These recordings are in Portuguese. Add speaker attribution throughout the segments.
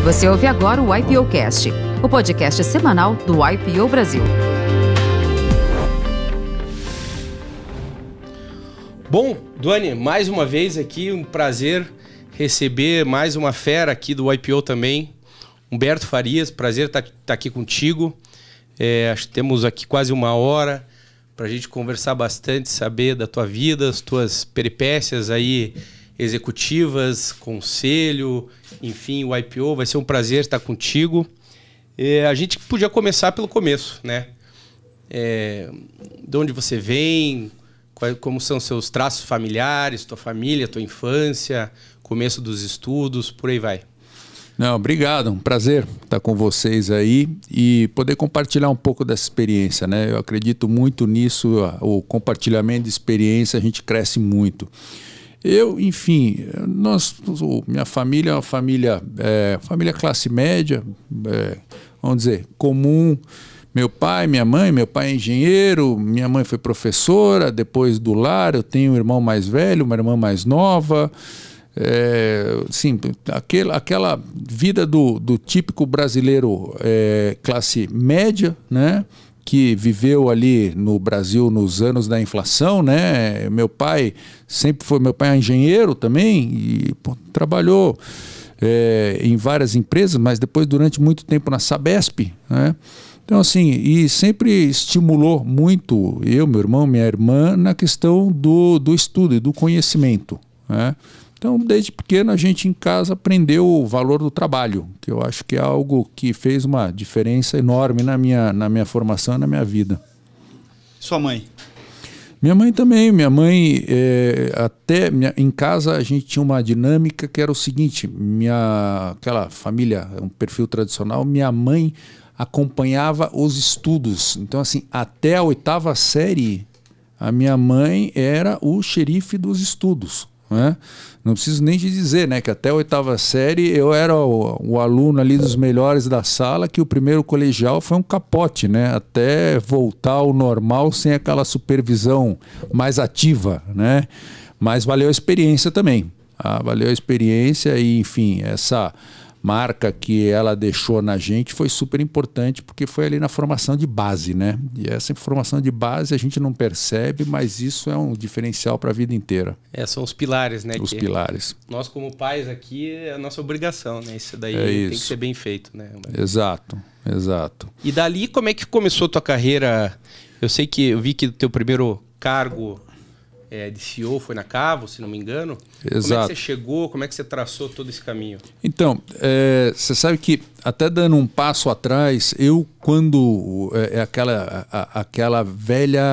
Speaker 1: Você ouve agora o IPOcast, o podcast semanal do IPO Brasil.
Speaker 2: Bom, Duane, mais uma vez aqui, um prazer receber mais uma fera aqui do IPO também, Humberto Farias, prazer estar aqui contigo. Acho que temos aqui quase uma hora para a gente conversar bastante, saber da tua vida, as tuas peripécias aí executivas, conselho, enfim, o IPO. Vai ser um prazer estar contigo. A gente podia começar pelo começo, né? De onde você vem, como são seus traços familiares, tua família, tua infância, começo dos estudos, por aí vai.
Speaker 3: Não, obrigado, um prazer estar com vocês aí e poder compartilhar um pouco dessa experiência, né? Eu acredito muito nisso, o compartilhamento de experiência, a gente cresce muito. Enfim, minha família é uma família classe média, vamos dizer, comum. Meu pai é engenheiro, minha mãe foi professora, depois do lar eu tenho um irmão mais velho, uma irmã mais nova. Sim, aquela vida do típico brasileiro classe média, né? Que viveu ali no Brasil nos anos da inflação, né? Meu pai é engenheiro também e trabalhou em várias empresas, mas depois durante muito tempo na Sabesp, né? Então assim, e sempre estimulou muito eu, meu irmão, minha irmã na questão do estudo e do conhecimento, né? Então, desde pequeno, a gente em casa aprendeu o valor do trabalho, que eu acho que é algo que fez uma diferença enorme na minha formação e na minha vida.
Speaker 4: Sua mãe?
Speaker 3: Minha mãe também. Em casa a gente tinha uma dinâmica que era o seguinte, aquela família, um perfil tradicional, minha mãe acompanhava os estudos. Então, assim, até a 8ª série, a minha mãe era o xerife dos estudos. Não preciso nem te dizer, né, que até a 8ª série eu era o aluno ali dos melhores da sala, que o primeiro colegial foi um capote, né, até voltar ao normal sem aquela supervisão mais ativa, né, mas valeu a experiência também, valeu a experiência e, enfim, essa marca que ela deixou na gente foi super importante porque foi ali na formação de base, né? E essa formação de base a gente não percebe, mas isso é um diferencial para a vida inteira.
Speaker 2: São os pilares, né?
Speaker 3: Os pilares.
Speaker 2: Nós como pais aqui é a nossa obrigação, né? Isso daí tem que ser bem feito, né?
Speaker 3: Exato, exato.
Speaker 2: E dali como é que começou a tua carreira? Eu vi que o teu primeiro cargo de CEO foi na Cavo, se não me engano.
Speaker 3: Exato.
Speaker 2: Como é que você chegou? Como é que você traçou todo esse caminho?
Speaker 3: Então, você sabe que até dando um passo atrás, quando aquela velha,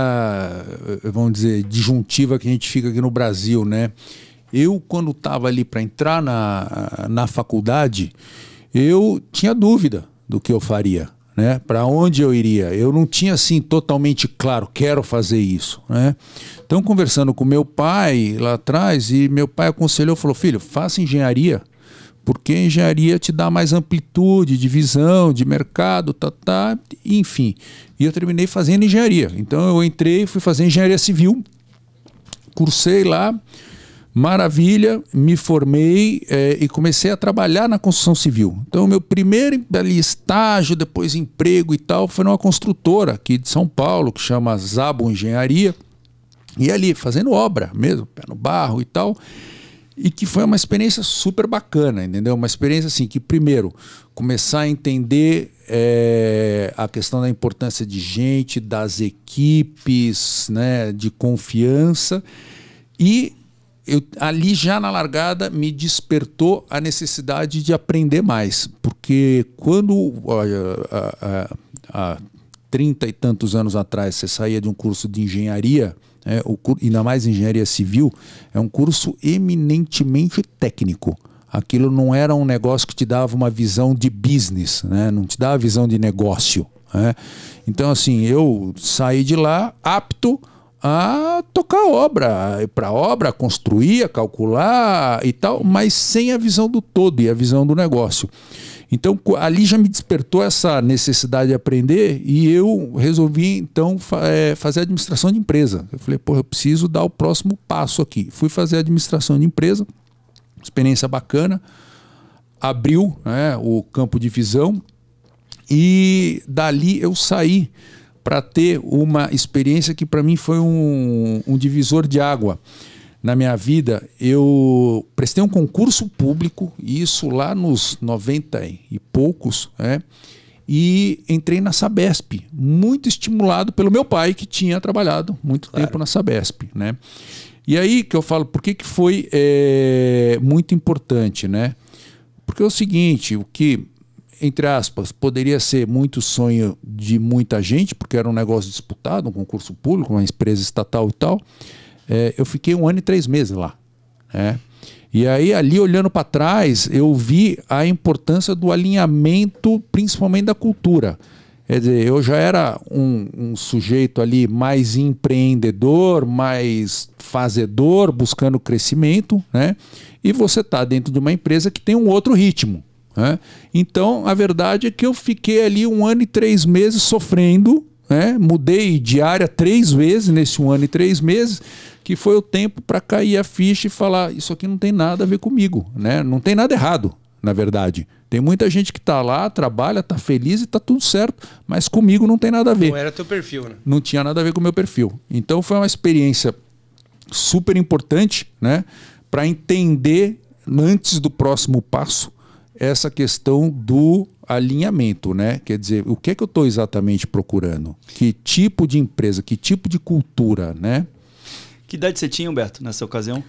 Speaker 3: vamos dizer, disjuntiva que a gente fica aqui no Brasil, né? Quando estava ali para entrar na faculdade, eu tinha dúvida do que eu faria, né? Para onde eu iria. Eu não tinha assim totalmente claro, quero fazer isso, né? Então, conversando com meu pai lá atrás, e meu pai aconselhou, falou, filho, faça engenharia, porque engenharia te dá mais amplitude de visão, de mercado, enfim. E eu terminei fazendo engenharia. Então eu fui fazer engenharia civil, cursei lá, maravilha, me formei e comecei a trabalhar na construção civil. Então meu primeiro estágio, depois emprego e tal, foi numa construtora aqui de São Paulo, que chama Zabo Engenharia, e ali fazendo obra mesmo, pé no barro e tal, e que foi uma experiência super bacana, entendeu? Uma experiência assim que primeiro começar a entender a questão da importância de gente, das equipes, né, de confiança, e ali já na largada me despertou a necessidade de aprender mais, porque quando há 30 e tantos anos atrás você saía de um curso de engenharia, ainda mais engenharia civil, é um curso eminentemente técnico. Aquilo não era um negócio que te dava uma visão de business, né? Não te dava visão de negócio, né? Então assim, eu saí de lá apto a tocar obra, para obra, construir, calcular e tal, mas sem a visão do todo e a visão do negócio. Então ali já me despertou essa necessidade de aprender e eu resolvi então fazer administração de empresa. Eu falei, pô, eu preciso dar o próximo passo aqui. Fui fazer administração de empresa, experiência bacana. abriu, né, o campo de visão, e dali eu saí para ter uma experiência que para mim foi um divisor de água na minha vida. Eu prestei um concurso público, isso lá nos 90 e poucos, né? E entrei na Sabesp, muito estimulado pelo meu pai, que tinha trabalhado muito tempo na Sabesp, né? E aí que eu falo, por que foi muito importante, né? Porque é o seguinte, o que, entre aspas, poderia ser muito sonho de muita gente, porque era um negócio disputado, um concurso público, uma empresa estatal e tal, eu fiquei 1 ano e 3 meses lá, né? E aí, ali, olhando para trás, eu vi a importância do alinhamento, principalmente da cultura. Quer dizer, eu já era um sujeito ali mais empreendedor, mais fazedor, buscando crescimento, né? E você está dentro de uma empresa que tem um outro ritmo, né? Então, a verdade é que eu fiquei ali 1 ano e 3 meses sofrendo, né? Mudei de área 3 vezes nesse 1 ano e 3 meses, que foi o tempo para cair a ficha e falar, isso aqui não tem nada a ver comigo, né? Não tem nada errado, na verdade. Tem muita gente que está lá, trabalha, está feliz e está tudo certo, mas comigo não tem nada a ver.
Speaker 2: Não era teu perfil, né?
Speaker 3: Não tinha nada a ver com o meu perfil. Então foi uma experiência super importante, né? Para entender, antes do próximo passo, essa questão do alinhamento, né? Quer dizer, o que é que eu estou exatamente procurando? Que tipo de empresa, que tipo de cultura, né?
Speaker 4: Que idade você tinha, Humberto, nessa ocasião?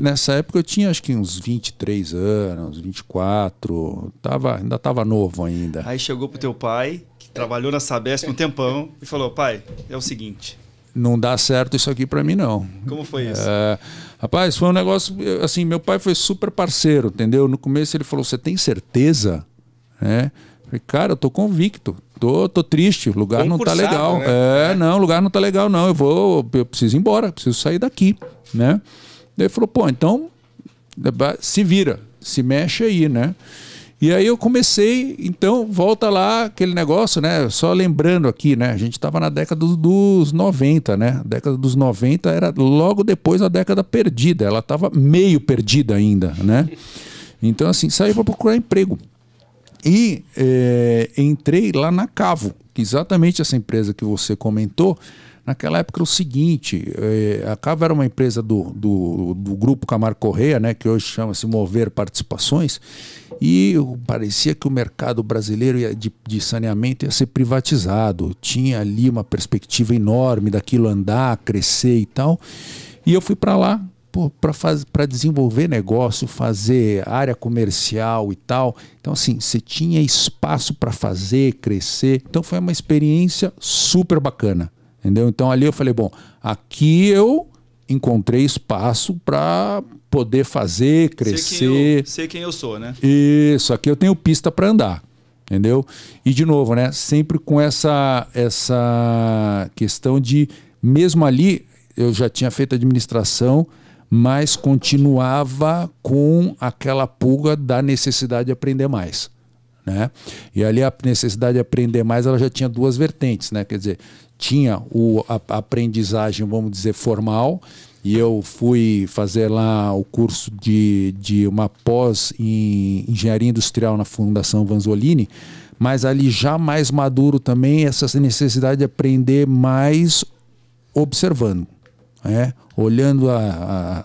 Speaker 3: Nessa época eu tinha acho que uns 23 anos, 24, ainda estava novo ainda.
Speaker 4: Aí chegou pro teu pai, que trabalhou na Sabesp um tempão, e falou, pai, é o seguinte...
Speaker 3: Não dá certo isso aqui para mim, não.
Speaker 4: Como foi isso?
Speaker 3: Rapaz, foi um negócio, assim, meu pai foi super parceiro, entendeu? No começo ele falou, você tem certeza? Falei, cara, eu tô convicto, tô triste, o lugar não tá legal.
Speaker 2: Né?
Speaker 3: Não, o lugar não tá legal não, eu preciso ir embora, preciso sair daqui, né? Daí ele falou, pô, então se vira, se mexe aí, né? E aí eu comecei, então, volta lá aquele negócio, né? Só lembrando aqui, né? A gente estava na década dos 90, né? A década dos 90 era logo depois da década perdida, ela estava meio perdida ainda, né? Então, assim, saí para procurar emprego. E entrei lá na Cavo, que exatamente essa empresa que você comentou. Naquela época era o seguinte, a Cavo era uma empresa do Grupo Camargo Corrêa, né, que hoje chama-se Mover Participações, e parecia que o mercado brasileiro de saneamento ia ser privatizado. Tinha ali uma perspectiva enorme daquilo andar, crescer e tal. E eu fui para lá para desenvolver negócio, fazer área comercial e tal. Então, assim, você tinha espaço para fazer, crescer. Então, foi uma experiência super bacana. Entendeu? Então ali eu falei, bom, aqui eu encontrei espaço para poder fazer, crescer.
Speaker 4: Sei quem eu sou, né?
Speaker 3: Isso, aqui eu tenho pista para andar, entendeu? E de novo, né? Sempre com essa questão de, mesmo ali, eu já tinha feito administração, mas continuava com aquela pulga da necessidade de aprender mais, né? E ali a necessidade de aprender mais, ela já tinha 2 vertentes, né? Quer dizer, tinha a aprendizagem, vamos dizer, formal, e eu fui fazer lá o curso de uma pós em engenharia industrial na Fundação Vanzolini, mas ali já mais maduro também essa necessidade de aprender mais observando, né? Olhando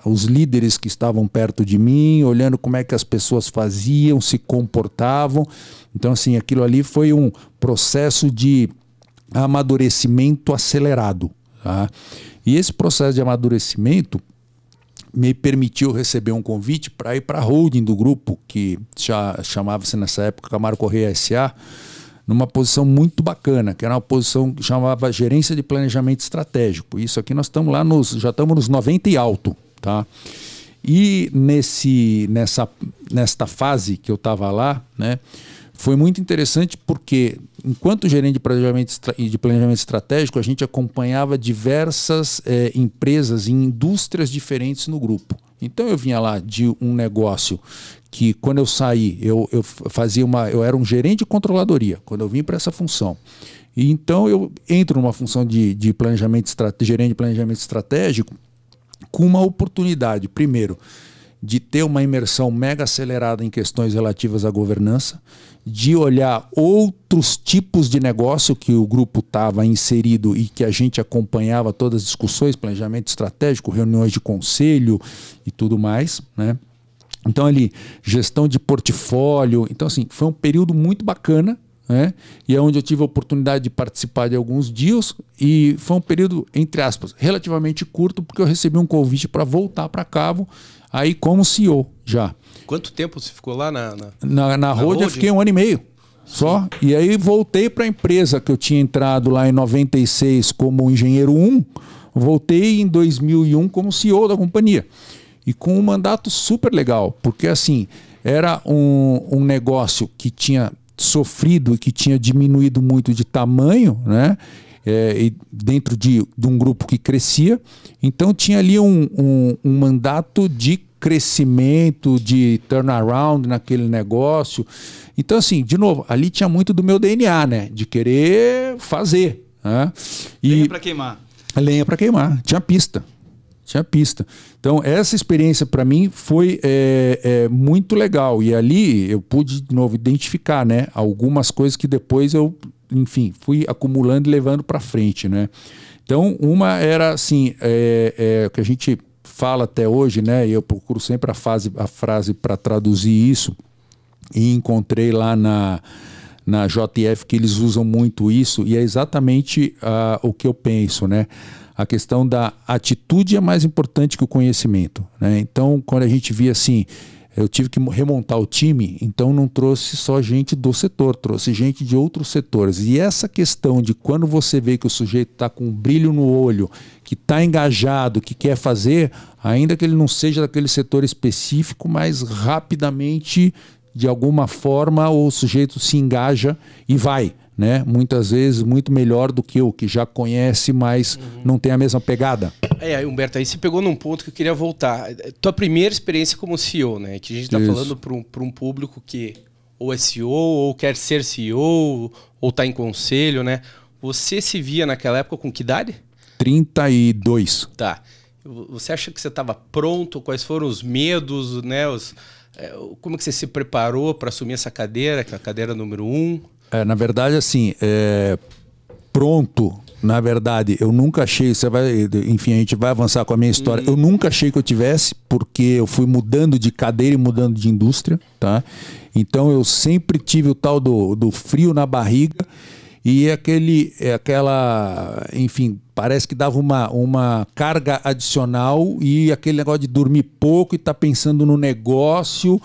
Speaker 3: os líderes que estavam perto de mim, olhando como é que as pessoas faziam, se comportavam. Então, assim, aquilo ali foi um processo de amadurecimento acelerado, tá? E esse processo de amadurecimento me permitiu receber um convite para ir para a holding do grupo, que já chamava-se nessa época Camargo Corrêa S.A., numa posição muito bacana, que era uma posição que chamava Gerência de Planejamento Estratégico. Isso aqui nós estamos lá já estamos nos 90 e alto, tá? E nesta fase que eu estava lá, né, foi muito interessante porque, enquanto gerente de planejamento estratégico, a gente acompanhava diversas empresas em indústrias diferentes no grupo. Então eu vinha lá de um negócio que, quando eu saí, eu era um gerente de controladoria, quando eu vim para essa função. E então eu entro numa função de gerente de planejamento estratégico com uma oportunidade, primeiro, de ter uma imersão mega acelerada em questões relativas à governança, de olhar outros tipos de negócio que o grupo estava inserido e que a gente acompanhava todas as discussões, planejamento estratégico, reuniões de conselho e tudo mais, né? Então ali, gestão de portfólio. Então assim, foi um período muito bacana, né? E é onde eu tive a oportunidade de participar de alguns deals e foi um período, entre aspas, relativamente curto, porque eu recebi um convite para voltar para Cavo, aí como CEO já.
Speaker 2: Quanto tempo você ficou lá
Speaker 3: na Road? Eu fiquei 1 ano e meio só. E aí voltei para a empresa que eu tinha entrado lá em 96 como engenheiro 1, voltei em 2001 como CEO da companhia. E com um mandato super legal, porque assim, era um negócio que tinha sofrido e que tinha diminuído muito de tamanho, né? E dentro de um grupo que crescia. Então tinha ali um mandato de crescimento, de turnaround naquele negócio. Então assim, de novo, ali tinha muito do meu DNA, né? De querer fazer. Né?
Speaker 4: Lenha para queimar.
Speaker 3: Lenha para queimar. Tinha pista. Então essa experiência para mim foi muito legal. E ali eu pude de novo identificar, né, algumas coisas que depois eu, enfim, fui acumulando e levando para frente, né? Então uma era assim, que a gente fala até hoje, né? E eu procuro sempre a frase para traduzir isso, e encontrei lá na JF que eles usam muito isso, e é exatamente o que eu penso, né? A questão da atitude é mais importante que o conhecimento, né? Então, quando a gente via assim, eu tive que remontar o time, então não trouxe só gente do setor, trouxe gente de outros setores. E essa questão de quando você vê que o sujeito está com um brilho no olho, que está engajado, que quer fazer, ainda que ele não seja daquele setor específico, mas rapidamente, de alguma forma, o sujeito se engaja e vai. Né? Muitas vezes muito melhor do que eu, que já conhece, mas não tem a mesma pegada.
Speaker 2: Humberto, aí você pegou num ponto que eu queria voltar. Tua primeira experiência como CEO, né? Que a gente está falando para um público que ou é CEO, ou quer ser CEO, ou está em conselho, né? Você se via naquela época com que idade?
Speaker 3: 32.
Speaker 2: Tá. Você acha que você estava pronto? Quais foram os medos, né? Como que você se preparou para assumir essa cadeira, que é a cadeira número 1?
Speaker 3: Na verdade, assim, pronto, na verdade, eu nunca achei, enfim, a gente vai avançar com a minha história, eu nunca achei que eu tivesse, porque eu fui mudando de cadeira e mudando de indústria, tá? Então eu sempre tive o tal do frio na barriga e enfim, parece que dava uma carga adicional e aquele negócio de dormir pouco e estar pensando no negócio,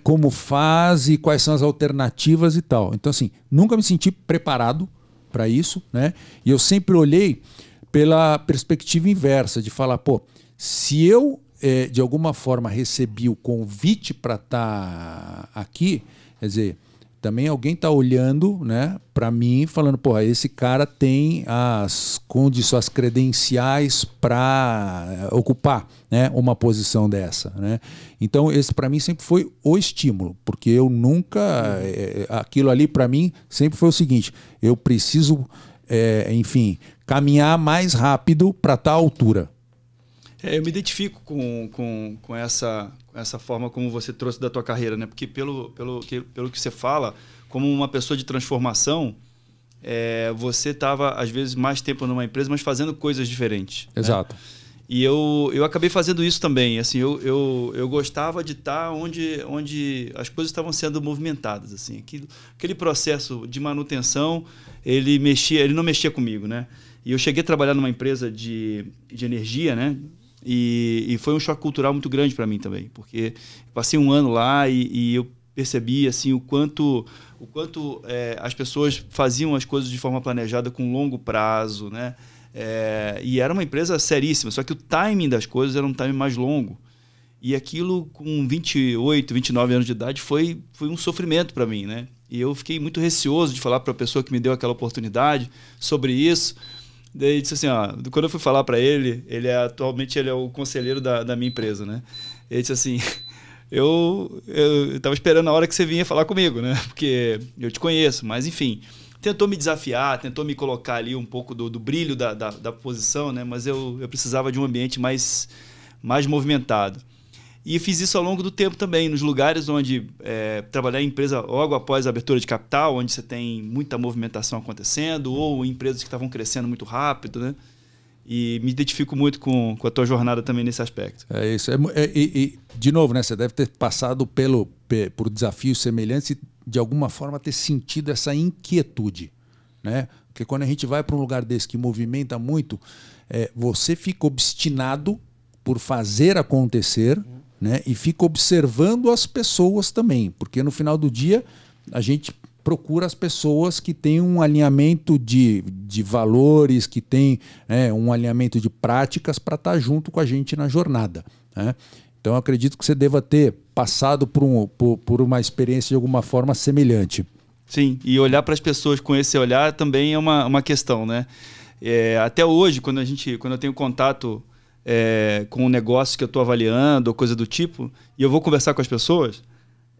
Speaker 3: como faz e quais são as alternativas e tal. Então, assim, nunca me senti preparado para isso, né? E eu sempre olhei pela perspectiva inversa, de falar, pô, se eu, de alguma forma, recebi o convite para estar aqui, quer dizer, também alguém está olhando, né, para mim, falando, pô, esse cara tem as condições, as credenciais para ocupar, né, uma posição dessa, né? Então esse para mim sempre foi o estímulo, porque eu nunca, aquilo ali para mim sempre foi o seguinte: eu preciso, enfim, caminhar mais rápido para tal altura.
Speaker 4: Eu me identifico com essa forma como você trouxe da tua carreira, né? Porque pelo que você fala, como uma pessoa de transformação, você estava, às vezes, mais tempo numa empresa, mas fazendo coisas diferentes.
Speaker 3: Exato.
Speaker 4: Né? E eu acabei fazendo isso também. Assim, eu gostava de estar onde as coisas estavam sendo movimentadas. Assim. Aquele processo de manutenção, ele não mexia comigo, né? E eu cheguei a trabalhar numa empresa de energia, né? E foi um choque cultural muito grande para mim também, porque passei um ano lá e eu percebi assim, o quanto as pessoas faziam as coisas de forma planejada com longo prazo, né? E era uma empresa seríssima, só que o timing das coisas era um timing mais longo. E aquilo com 28, 29 anos de idade foi um sofrimento para mim, né? E eu fiquei muito receoso de falar para a pessoa que me deu aquela oportunidade sobre isso. Daí disse assim, quando eu fui falar para ele, atualmente ele é o conselheiro da minha empresa, né? Ele disse assim, eu estava esperando a hora que você vinha falar comigo, né? Porque eu te conheço, mas enfim, tentou me desafiar, tentou me colocar ali um pouco do brilho da posição, né? Mas eu precisava de um ambiente mais movimentado. E fiz isso ao longo do tempo também, nos lugares onde trabalhar em empresa logo após a abertura de capital, onde você tem muita movimentação acontecendo, ou empresas que estavam crescendo muito rápido, né? E me identifico muito com a tua jornada também nesse aspecto.
Speaker 3: É isso. De novo, né? Você deve ter passado por desafios semelhantes e, de alguma forma, ter sentido essa inquietude, né? Porque quando a gente vai para um lugar desse que movimenta muito, você fica obstinado por fazer acontecer, né? E fica observando as pessoas também, porque no final do dia a gente procura as pessoas que têm um alinhamento de valores, que têm um alinhamento de práticas para estar junto com a gente na jornada, né? Então eu acredito que você deva ter passado por uma experiência de alguma forma semelhante.
Speaker 4: Sim, e olhar para as pessoas com esse olhar também é uma questão, né? Até hoje, quando eu tenho contato com um negócio que eu estou avaliando ou coisa do tipo, e eu vou conversar com as pessoas,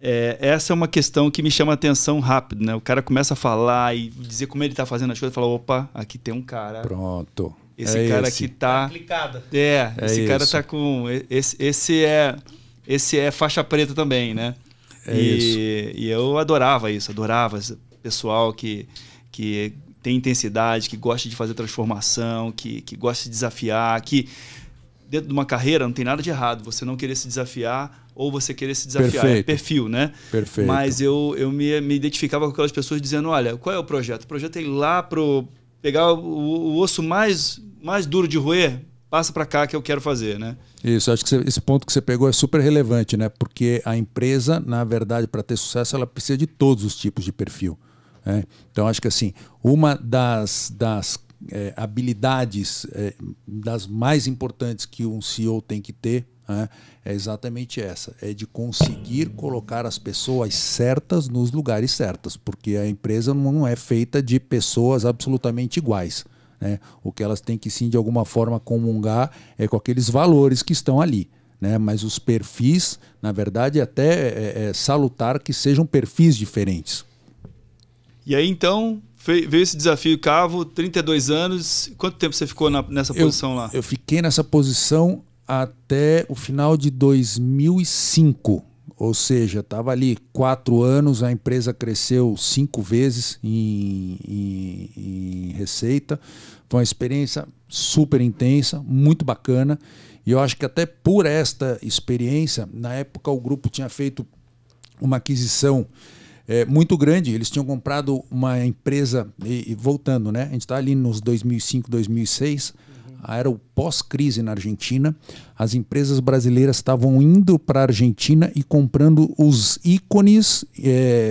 Speaker 4: essa é uma questão que me chama a atenção rápido, né? O cara começa a falar e dizer como ele está fazendo as coisas, fala, opa, aqui tem um cara.
Speaker 3: Pronto.
Speaker 4: Esse cara aqui tá
Speaker 2: aplicada.
Speaker 4: Esse cara tá com... Esse é faixa preta também, né? E eu adorava isso, esse pessoal que tem intensidade, que gosta de fazer transformação, que gosta de desafiar, que dentro de uma carreira não tem nada de errado você não querer se desafiar ou você querer se desafiar.
Speaker 3: Perfeito.
Speaker 4: É perfil, né?
Speaker 3: Perfeito.
Speaker 4: Mas eu me identificava com aquelas pessoas dizendo, olha, qual é o projeto? O projeto é ir lá pegar o osso mais duro de roer, passa para cá que eu quero fazer, né?
Speaker 3: Isso, acho que esse ponto que você pegou é super relevante, né? Porque a empresa, na verdade, para ter sucesso, ela precisa de todos os tipos de perfil, né? Então, acho que assim, uma das habilidades das mais importantes que um CEO tem que ter, né, é exatamente essa, é de conseguir colocar as pessoas certas nos lugares certos, porque a empresa não é feita de pessoas absolutamente iguais, né? O que elas têm que sim de alguma forma comungar é com aqueles valores que estão ali, né? Mas os perfis, na verdade, até é salutar que sejam perfis diferentes.
Speaker 4: E aí então veio esse desafio Cavo, 32 anos, quanto tempo você ficou nessa posição lá?
Speaker 3: Eu fiquei nessa posição até o final de 2005. Ou seja, estava ali 4 anos, a empresa cresceu 5 vezes em receita. Foi uma experiência super intensa, muito bacana. E eu acho que até por esta experiência, na época o grupo tinha feito uma aquisição muito grande. Eles tinham comprado uma empresa, e voltando, né? A gente está ali nos 2005, 2006, era o pós-crise na Argentina. As empresas brasileiras estavam indo para a Argentina e comprando os ícones,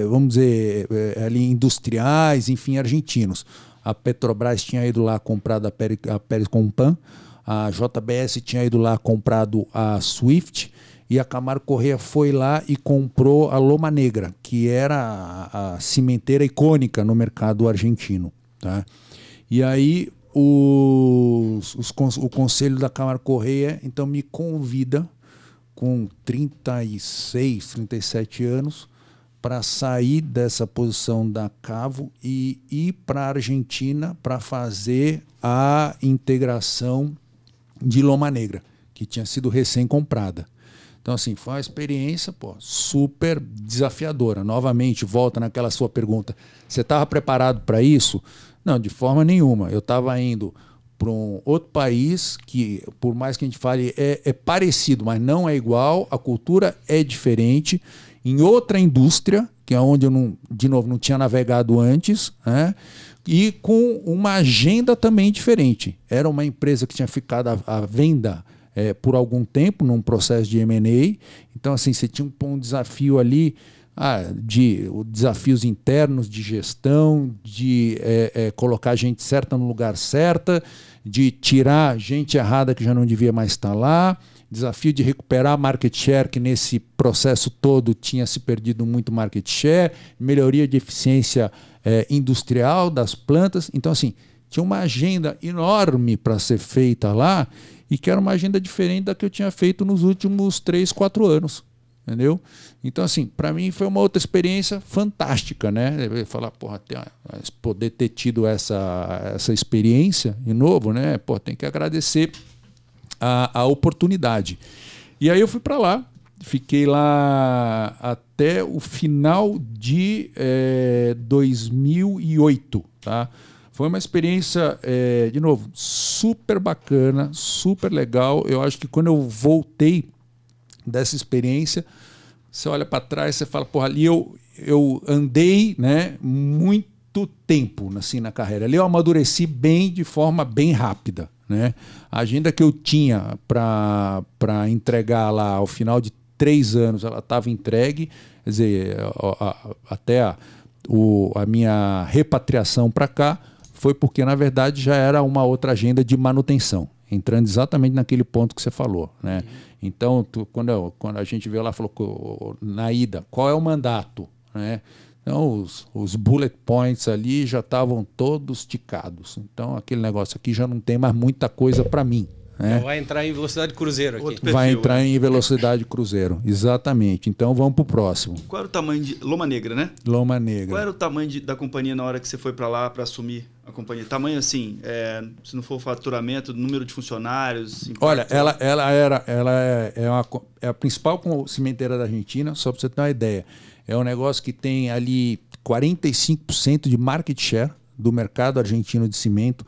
Speaker 3: vamos dizer, ali industriais, enfim, argentinos. A Petrobras tinha ido lá comprado a Pérez Compan, a JBS tinha ido lá comprado a Swift, e a Camargo Corrêa foi lá e comprou a Loma Negra, que era a cimenteira icônica no mercado argentino, tá? E aí o conselho da Camargo Corrêa então me convida com 36, 37 anos para sair dessa posição da Cavo e ir para a Argentina para fazer a integração de Loma Negra, que tinha sido recém-comprada. Então, assim, foi uma experiência super desafiadora. Novamente, volta naquela sua pergunta. Você estava preparado para isso? Não, de forma nenhuma. Eu estava indo para um outro país que, por mais que a gente fale, é parecido, mas não é igual. A cultura é diferente. Em outra indústria, que é onde eu, não tinha navegado antes, né? E com uma agenda também diferente. Era uma empresa que tinha ficado à venda por algum tempo, num processo de M&A. Então, assim, você tinha um desafio ali de desafios internos, de gestão, de colocar gente certa no lugar certo, de tirar gente errada que já não devia mais estar lá, desafio de recuperar market share, que nesse processo todo tinha se perdido muito market share, melhoria de eficiência industrial das plantas. Então, assim, tinha uma agenda enorme para ser feita lá, e que era uma agenda diferente da que eu tinha feito nos últimos 3, 4 anos. Entendeu? Então, assim, para mim foi uma outra experiência fantástica, né? Eu falar, poder ter tido essa experiência de novo, né? Tem que agradecer a oportunidade. E aí eu fui para lá, Fiquei lá até o final de 2008, tá? Foi uma experiência, de novo, super bacana, super legal. Eu acho que quando eu voltei dessa experiência, você olha para trás, você fala, porra, ali eu andei, né, muito tempo assim, na carreira. Ali eu amadureci bem, de forma bem rápida, né? A agenda que eu tinha para entregar lá ao final de 3 anos, ela estava entregue, quer dizer, até a minha repatriação para cá foi porque, na verdade, já era uma outra agenda de manutenção, entrando exatamente naquele ponto que você falou, né? Então, quando a gente veio lá, falou na ida, qual é o mandato, né? Então, os bullet points ali já estavam todos ticados. Então, aquele negócio aqui já não tem mais muita coisa para mim. Né?
Speaker 2: Vai entrar em velocidade cruzeiro aqui.
Speaker 3: Vai entrar em velocidade cruzeiro, exatamente. Então vamos para o próximo.
Speaker 4: Qual era o tamanho de... Loma Negra, né?
Speaker 3: Loma Negra.
Speaker 4: Qual era o tamanho da companhia na hora que você foi para lá para assumir a companhia? Tamanho assim, se não for o faturamento, número de funcionários... Impacto.
Speaker 3: Olha, ela é a principal cimenteira da Argentina, só para você ter uma ideia. É um negócio que tem ali 45% de market share do mercado argentino de cimento.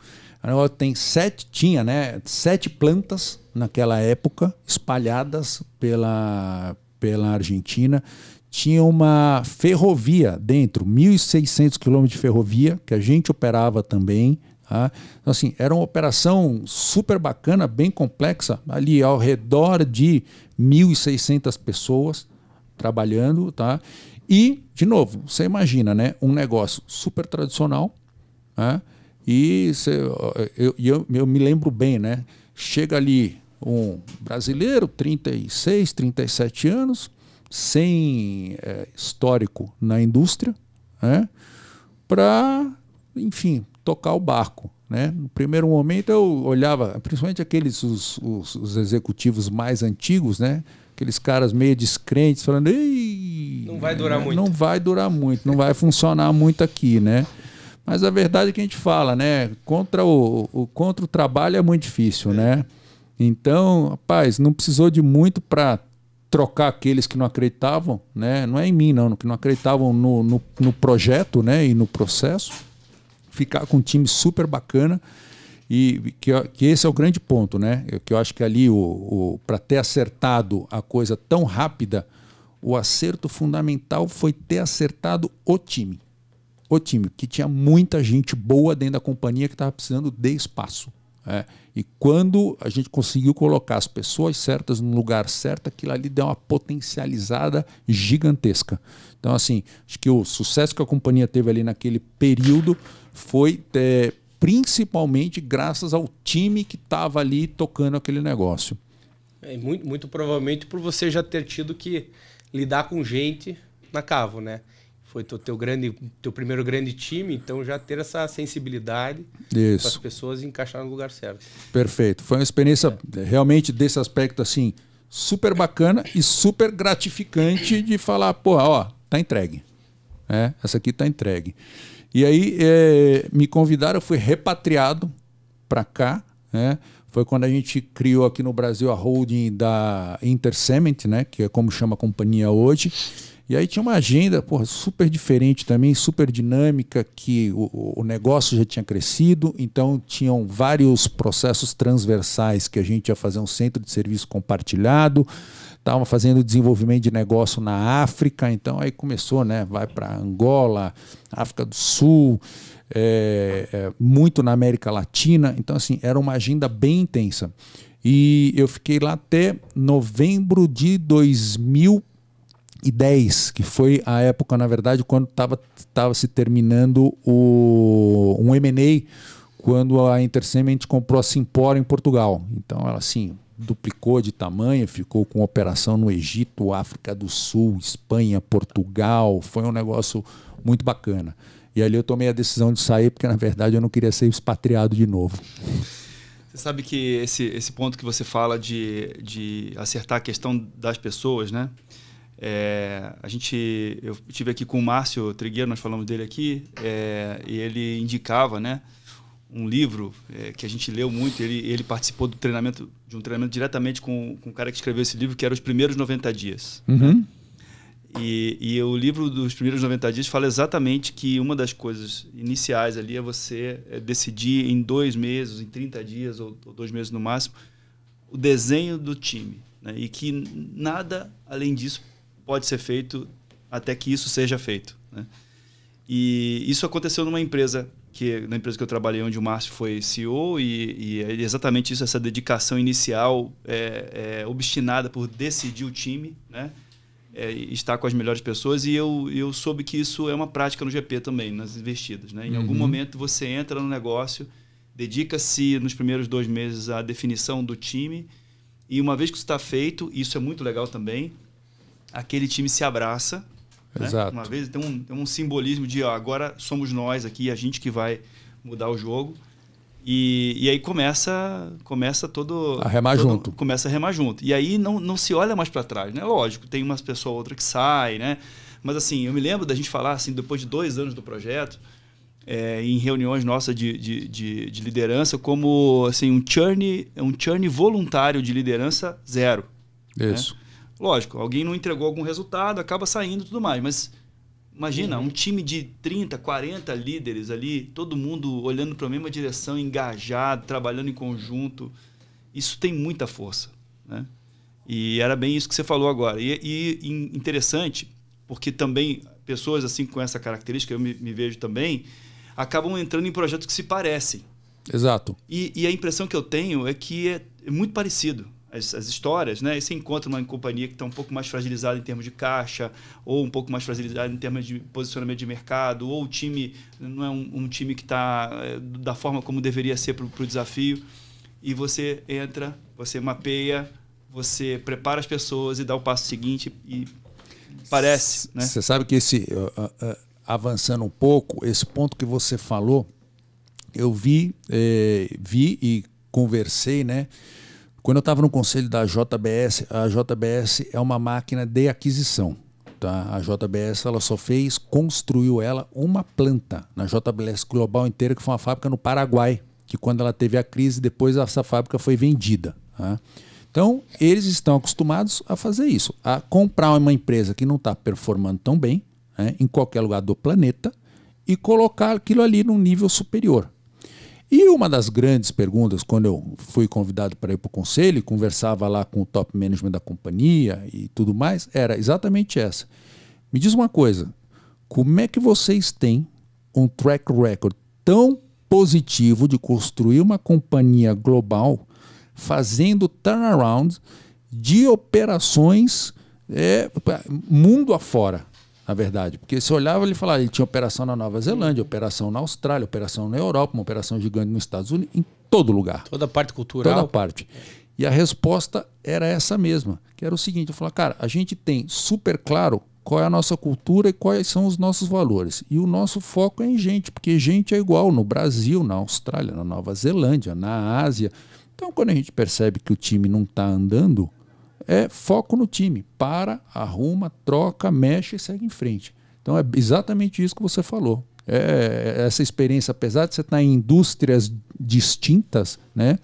Speaker 3: Tinha 7 plantas naquela época, espalhadas pela Argentina. Tinha uma ferrovia dentro, 1.600 quilômetros de ferrovia, que a gente operava também. Tá? Então, assim, era uma operação super bacana, bem complexa, ali ao redor de 1.600 pessoas trabalhando. Tá? E, de novo, você imagina, né, um negócio super tradicional, né? E eu me lembro bem, né? Chega ali um brasileiro, 36, 37 anos, sem histórico na indústria, né? Para, enfim, tocar o barco. Né? No primeiro momento eu olhava, principalmente os executivos mais antigos, né? Aqueles caras meio descrentes, falando, ei,
Speaker 2: não vai durar muito.
Speaker 3: Não vai durar muito, não vai funcionar muito aqui, né? Mas a verdade é que a gente fala, né? Contra o trabalho é muito difícil, né? Então, rapaz, não precisou de muito para trocar aqueles que não acreditavam, né? Não é em mim, não, que não acreditavam no projeto, né? E no processo. Ficar com um time super bacana. E que esse é o grande ponto, né? Que eu acho que ali, para ter acertado a coisa tão rápida, o acerto fundamental foi ter acertado o time. O time, que tinha muita gente boa dentro da companhia que estava precisando de espaço. E quando a gente conseguiu colocar as pessoas certas no lugar certo, aquilo ali deu uma potencializada gigantesca. Então, assim, acho que o sucesso que a companhia teve ali naquele período foi principalmente graças ao time que estava ali tocando aquele negócio.
Speaker 2: Muito, muito provavelmente por você já ter tido que lidar com gente na Cavo, né? Foi teu primeiro grande time, então já ter essa sensibilidade para as pessoas encaixar no lugar certo.
Speaker 3: Perfeito. Foi uma experiência realmente desse aspecto assim, super bacana e super gratificante de falar, tá entregue. Essa aqui tá entregue. E aí me convidaram, eu fui repatriado para cá, né? Foi quando a gente criou aqui no Brasil a holding da Intercement, né? Que é como chama a companhia hoje. E aí tinha uma agenda super diferente também, super dinâmica, que o negócio já tinha crescido, então tinham vários processos transversais que a gente ia fazer um centro de serviço compartilhado, estava fazendo desenvolvimento de negócio na África, então aí começou, né? Vai para Angola, África do Sul, muito na América Latina, então assim, era uma agenda bem intensa. E eu fiquei lá até novembro de 2010, que foi a época, na verdade, quando estava se terminando um M&A, quando a Intercement comprou a Simpor em Portugal. Então ela assim duplicou de tamanho, ficou com operação no Egito, África do Sul, Espanha, Portugal. Foi um negócio muito bacana. E ali eu tomei a decisão de sair, porque na verdade eu não queria ser expatriado de novo.
Speaker 4: Você sabe que esse ponto que você fala de acertar a questão das pessoas, né? Eu estive aqui com o Márcio Trigueiro, nós falamos dele aqui, e ele indicava, né, um livro que a gente leu muito. Ele participou de um treinamento diretamente com o cara que escreveu esse livro, que era Os Primeiros 90 Dias. Né? E o livro dos Primeiros 90 Dias fala exatamente que uma das coisas iniciais ali é você decidir em 2 meses, em 30 dias ou 2 meses no máximo, o desenho do time. Né? E que nada além disso pode ser feito até que isso seja feito. Né? E isso aconteceu na empresa que eu trabalhei, onde o Márcio foi CEO, e é exatamente isso, essa dedicação inicial obstinada por decidir o time, né? Estar com as melhores pessoas, e eu soube que isso é uma prática no GP também, nas investidas. Né? Em algum momento você entra no negócio, dedica-se nos primeiros 2 meses à definição do time, e uma vez que isso está feito, isso é muito legal também, aquele time se abraça.
Speaker 3: Exato.
Speaker 4: Né? Uma vez tem um simbolismo de agora somos nós aqui, a gente que vai mudar o jogo. E aí começa todo... Começa a remar junto. E aí não se olha mais para trás, né? Lógico, tem uma pessoa ou outra que sai, né? Mas assim, eu me lembro da gente falar, assim, depois de 2 anos do projeto, em reuniões nossas de liderança, como assim, um churn voluntário de liderança 0.
Speaker 3: Isso.
Speaker 4: Né? Lógico, alguém não entregou algum resultado, acaba saindo e tudo mais, mas imagina, um time de 30, 40 líderes ali, todo mundo olhando para a mesma direção, engajado, trabalhando em conjunto. Isso tem muita força. Né? E era bem isso que você falou agora. E interessante, porque também pessoas assim com essa característica, eu me vejo também, acabam entrando em projetos que se parecem.
Speaker 3: Exato.
Speaker 4: E a impressão que eu tenho é que é muito parecido. As histórias, né? E você encontra uma companhia que está um pouco mais fragilizada em termos de caixa, ou um pouco mais fragilizada em termos de posicionamento de mercado, ou o time não é um time que está da forma como deveria ser para o desafio. E você entra, você mapeia, você prepara as pessoas e dá o passo seguinte e parece. Né?
Speaker 3: Você sabe que avançando um pouco, esse ponto que você falou, eu vi e conversei, né? Quando eu estava no conselho da JBS, a JBS é uma máquina de aquisição. Tá? A JBS ela só construiu uma planta na JBS Global inteira, que foi uma fábrica no Paraguai, que quando ela teve a crise, depois essa fábrica foi vendida. Tá? Então, eles estão acostumados a fazer isso, a comprar uma empresa que não está performando tão bem, né, em qualquer lugar do planeta, e colocar aquilo ali num nível superior. E uma das grandes perguntas, quando eu fui convidado para ir para o conselho e conversava lá com o top management da companhia e tudo mais, era exatamente essa. Me diz uma coisa, como é que vocês têm um track record tão positivo de construir uma companhia global fazendo turnaround de operações mundo afora? Na verdade, porque você olhava e falava, ele tinha operação na Nova Zelândia, operação na Austrália, operação na Europa, uma operação gigante nos Estados Unidos, em todo lugar.
Speaker 2: Toda a parte cultural.
Speaker 3: Toda a parte. E a resposta era essa mesma, que era o seguinte, eu falava, cara, a gente tem super claro qual é a nossa cultura e quais são os nossos valores. E o nosso foco é em gente, porque gente é igual no Brasil, na Austrália, na Nova Zelândia, na Ásia. Então, quando a gente percebe que o time não está andando, foco no time. Para, arruma, troca, mexe e segue em frente. Então é exatamente isso que você falou. Essa experiência, apesar de você estar em indústrias distintas, né,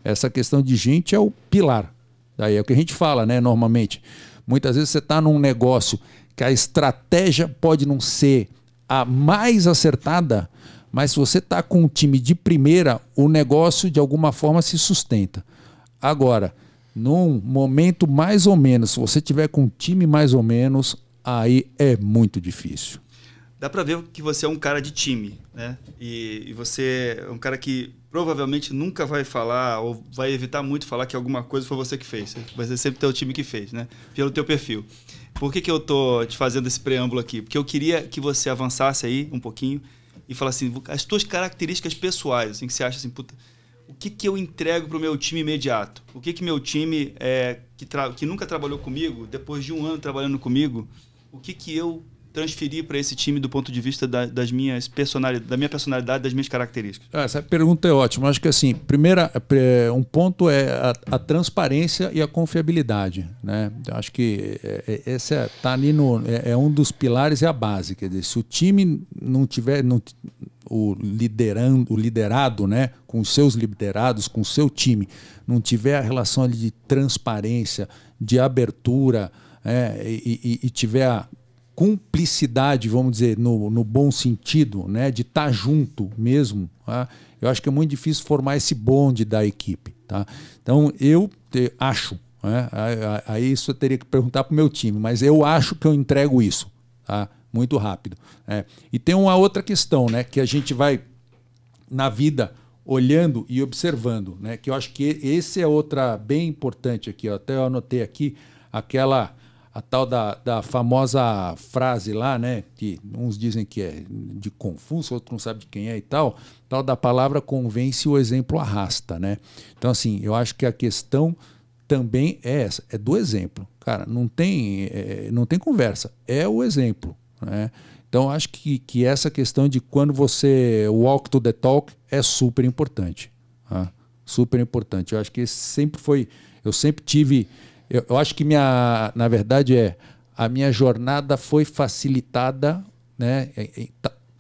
Speaker 3: essa questão de gente é o pilar. Daí é o que a gente fala, né, normalmente. Muitas vezes você está num negócio que a estratégia pode não ser a mais acertada, mas se você está com um time de primeira, o negócio de alguma forma se sustenta. Agora, num momento mais ou menos, se você tiver com um time mais ou menos, aí é muito difícil.
Speaker 4: Dá para ver que você é um cara de time, né? E você é um cara que provavelmente nunca vai falar ou vai evitar muito falar que alguma coisa foi você que fez. Vai ser sempre teu time que fez, né? Pelo teu perfil. Por que eu tô te fazendo esse preâmbulo aqui? Porque eu queria que você avançasse aí um pouquinho e falasse assim, as tuas características pessoais, assim, que você acha assim, puta, o que eu entrego para o meu time imediato? O que meu time, que nunca trabalhou comigo, depois de 1 ano trabalhando comigo, o que eu transferi para esse time do ponto de vista da minha personalidade, das minhas características? Essa
Speaker 3: pergunta é ótima. Acho que assim, um ponto é a transparência e a confiabilidade, né? Acho que esse tá ali é um dos pilares e a base. Quer dizer, se o time não tiver, o liderado, né, com os seus liderados, com o seu time, não tiver a relação ali de transparência, de abertura, e tiver a cumplicidade, vamos dizer, no bom sentido, né, de estar junto mesmo, tá? Eu acho que é muito difícil formar esse bonde da equipe. Tá? Então, eu acho, né, aí isso eu teria que perguntar para o meu time, mas eu acho que eu entrego isso, tá? Muito rápido. E tem uma outra questão, né, que a gente vai na vida olhando e observando, né, que eu acho que esse é outra bem importante aqui, ó, até eu anotei aqui a tal da famosa frase lá, né, que uns dizem que é de Confúcio, outros não sabem de quem é e tal da palavra convence, o exemplo arrasta, né? Então, assim, eu acho que a questão também é essa, é do exemplo. Cara, não tem conversa, é o exemplo, né? Então, acho que essa questão de quando você walk to the talk é super importante. Tá? Super importante. Eu acho que esse sempre foi... Eu sempre tive... Eu acho que na verdade a minha jornada foi facilitada, né,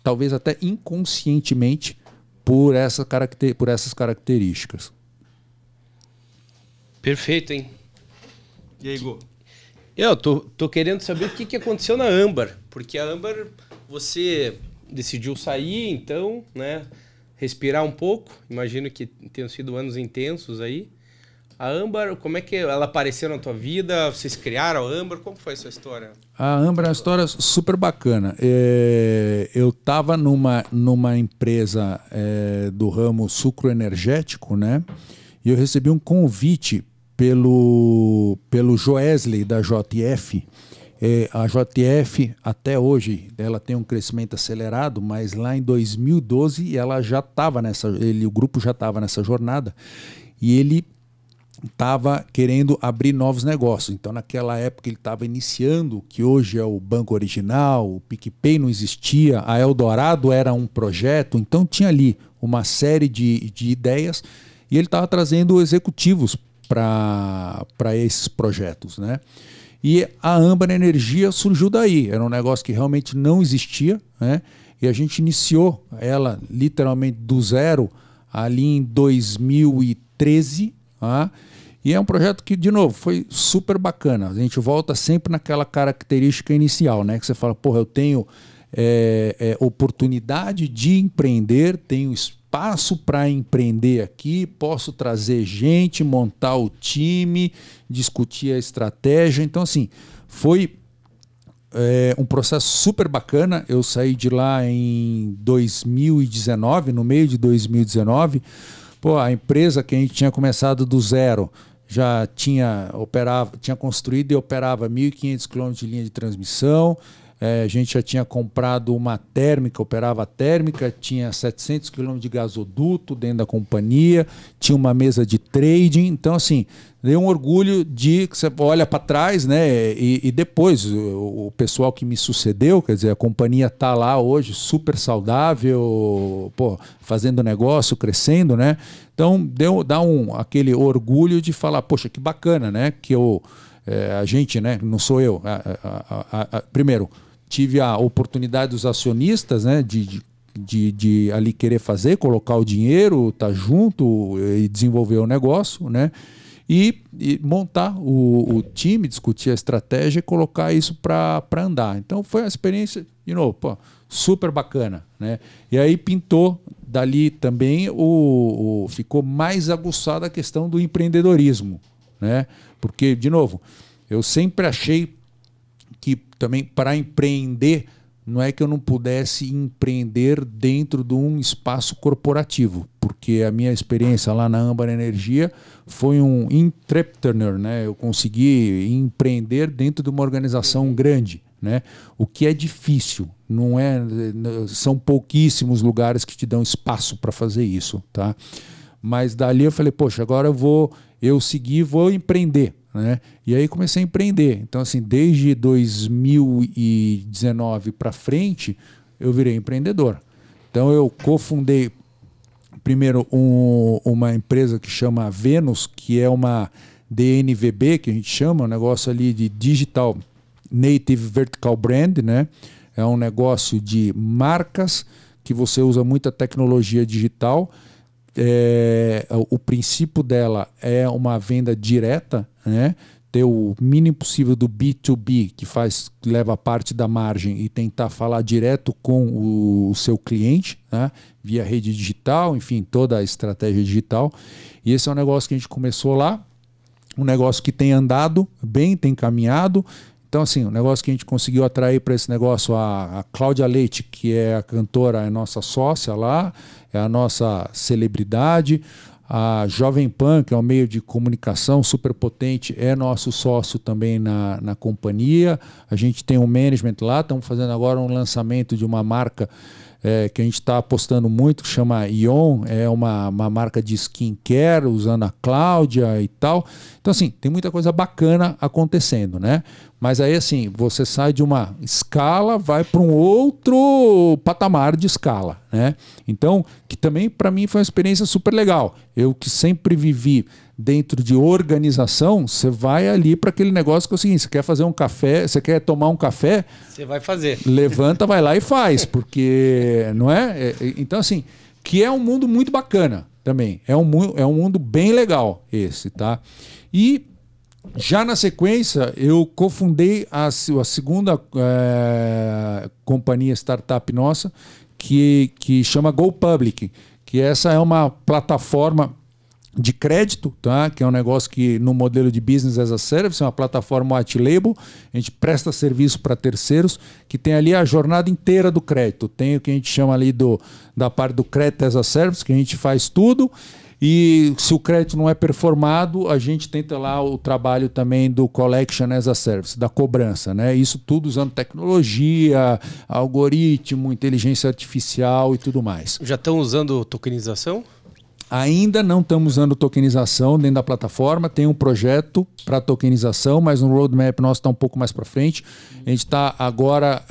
Speaker 3: talvez até inconscientemente por essas características.
Speaker 2: Perfeito, hein?
Speaker 4: E aí, Igor?
Speaker 2: Eu tô querendo saber o que aconteceu na Âmbar, porque a Âmbar você decidiu sair, então, né, respirar um pouco. Imagino que tenham sido anos intensos aí. A Âmbar, como é que ela apareceu na tua vida? Vocês criaram a Âmbar? Como foi essa história?
Speaker 3: A Âmbar é uma história super bacana. Eu estava numa empresa do ramo sucroenergético, né? E eu recebi um convite pelo Joesley da JF. A JF, até hoje, ela tem um crescimento acelerado, mas lá em 2012 ela já estava o grupo já estava nessa jornada e ele estava querendo abrir novos negócios. Então, naquela época, ele estava iniciando o que hoje é o Banco Original, o PicPay não existia, a Eldorado era um projeto, então tinha ali uma série de ideias e ele estava trazendo executivos para esses projetos, né? E a Âmbar Energia surgiu daí, era um negócio que realmente não existia, né? E a gente iniciou ela literalmente do zero ali em 2013, tá? E é um projeto que, de novo, foi super bacana. A gente volta sempre naquela característica inicial, né? Que você fala, porra, eu tenho oportunidade de empreender, tenho espaço para empreender aqui, posso trazer gente, montar o time, discutir a estratégia. Então, assim, foi um processo super bacana. Eu saí de lá em 2019, no meio de 2019. Pô, a empresa que a gente tinha começado do zero já tinha construído e operava 1.500 km de linha de transmissão. A gente já tinha comprado uma térmica, operava a térmica, tinha 700 km de gasoduto dentro da companhia, tinha uma mesa de trading. Então, assim, deu um orgulho de que você olha para trás, né? E depois o pessoal que me sucedeu, quer dizer, a companhia está lá hoje super saudável, pô, fazendo negócio, crescendo, né? Então, dá aquele orgulho de falar, poxa, que bacana, né? Que a gente, né? Não sou eu. Primeiro, tive a oportunidade dos acionistas, né? De ali querer fazer, colocar o dinheiro, estar junto e desenvolver o negócio, né? E montar o time, discutir a estratégia e colocar isso para andar. Então foi uma experiência, de novo, pô, super bacana, né? E aí pintou dali também ficou mais aguçada a questão do empreendedorismo, né? Porque, de novo, eu sempre achei que também para empreender não é que eu não pudesse empreender dentro de um espaço corporativo, porque a minha experiência lá na Âmbar Energia foi um entrepreneur, né? Eu consegui empreender dentro de uma organização grande, né? O que é difícil, são pouquíssimos lugares que te dão espaço para fazer isso, tá? Mas dali eu falei, poxa, agora vou empreender, né? E aí comecei a empreender. Então, assim, desde 2019 para frente, eu virei empreendedor. Então, eu cofundei primeiro uma empresa que chama Venus, que é uma DNVB, que a gente chama, um negócio ali de Digital Native Vertical Brand, né? É um negócio de marcas que você usa muita tecnologia digital. O princípio dela é uma venda direta, né? Ter o mínimo possível do B2B, que leva parte da margem, e tentar falar direto com o seu cliente, né? Via rede digital, enfim, toda a estratégia digital. E esse é um negócio que a gente começou lá, um negócio que tem andado bem, tem caminhado. Então, assim, o negócio que a gente conseguiu atrair para esse negócio a Cláudia Leite, que é a cantora, é nossa sócia lá, é a nossa celebridade. A Jovem Pan, que é um meio de comunicação super potente, é nosso sócio também na companhia. A gente tem um management lá, estamos fazendo agora um lançamento de uma marca que a gente está apostando muito, que chama Ion, é uma marca de skincare, usando a Cláudia e tal. Então, assim, tem muita coisa bacana acontecendo, né? Mas aí, assim, você sai de uma escala, vai para um outro patamar de escala, né? Então, que também para mim foi uma experiência super legal. Eu que sempre vivi dentro de organização, você vai ali para aquele negócio que é o seguinte: você quer fazer um café, você quer tomar um café,
Speaker 2: você vai fazer.
Speaker 3: Levanta, vai lá e faz, porque não é? Então, assim, que é um mundo muito bacana também. É um mundo bem legal esse, tá? E já na sequência, eu cofundei a segunda companhia startup nossa, que chama GoPublic, que essa é uma plataforma de crédito, tá? Que é um negócio que no modelo de Business as a Service, é uma plataforma white label, a gente presta serviço para terceiros, que tem ali a jornada inteira do crédito. Tem o que a gente chama ali da parte do crédito as a Service, que a gente faz tudo, e se o crédito não é performado, a gente tenta lá o trabalho também do Collection as a Service, da cobrança, né? Isso tudo usando tecnologia, algoritmo, inteligência artificial e tudo mais.
Speaker 2: Já estão usando tokenização?
Speaker 3: Ainda não estamos usando tokenização dentro da plataforma. Tem um projeto para tokenização, mas no roadmap nosso está um pouco mais para frente. A gente está agora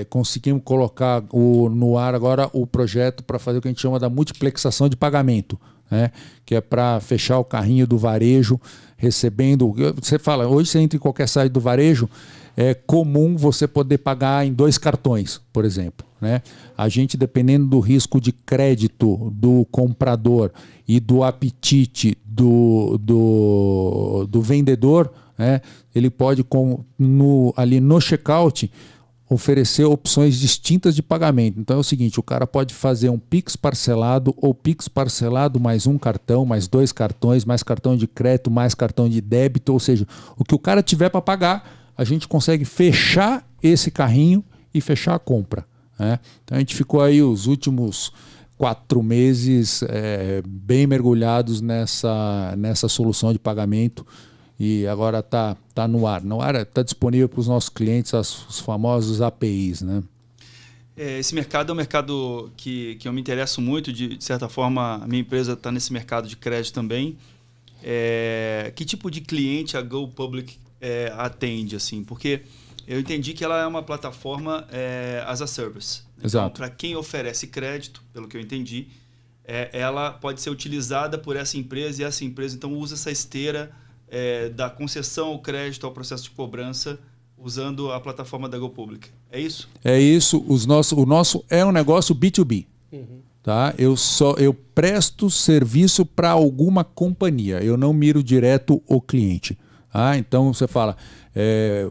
Speaker 3: conseguimos colocar no ar agora o projeto para fazer o que a gente chama da multiplexação de pagamento, né? Que é para fechar o carrinho do varejo recebendo. Você fala, hoje você entra em qualquer site do varejo, é comum você poder pagar em 2 cartões, por exemplo, né? A gente, dependendo do risco de crédito do comprador e do apetite do vendedor, né? Ele pode, ali no checkout, oferecer opções distintas de pagamento. Então é o seguinte: o cara pode fazer um Pix parcelado ou Pix parcelado mais um cartão, mais 2 cartões, mais cartão de crédito, mais cartão de débito. Ou seja, o que o cara tiver para pagar, a gente consegue fechar esse carrinho e fechar a compra, né? Então a gente ficou aí os últimos 4 meses bem mergulhados nessa solução de pagamento, e agora está no ar. No ar está disponível para os nossos clientes os famosos APIs, né?
Speaker 4: Esse mercado é um mercado que eu me interesso muito. De certa forma, a minha empresa está nesse mercado de crédito também. Que tipo de cliente a GoPublic atende, assim? Porque eu entendi que ela é uma plataforma as a service. Então, para quem oferece crédito, pelo que eu entendi, ela pode ser utilizada por essa empresa, e essa empresa então usa essa esteira da concessão ao crédito, ao processo de cobrança, usando a plataforma da GoPublic. É isso?
Speaker 3: É isso. O nosso é um negócio B2B. Uhum. Tá? Eu presto serviço para alguma companhia. Eu não miro direto o cliente. Então você fala,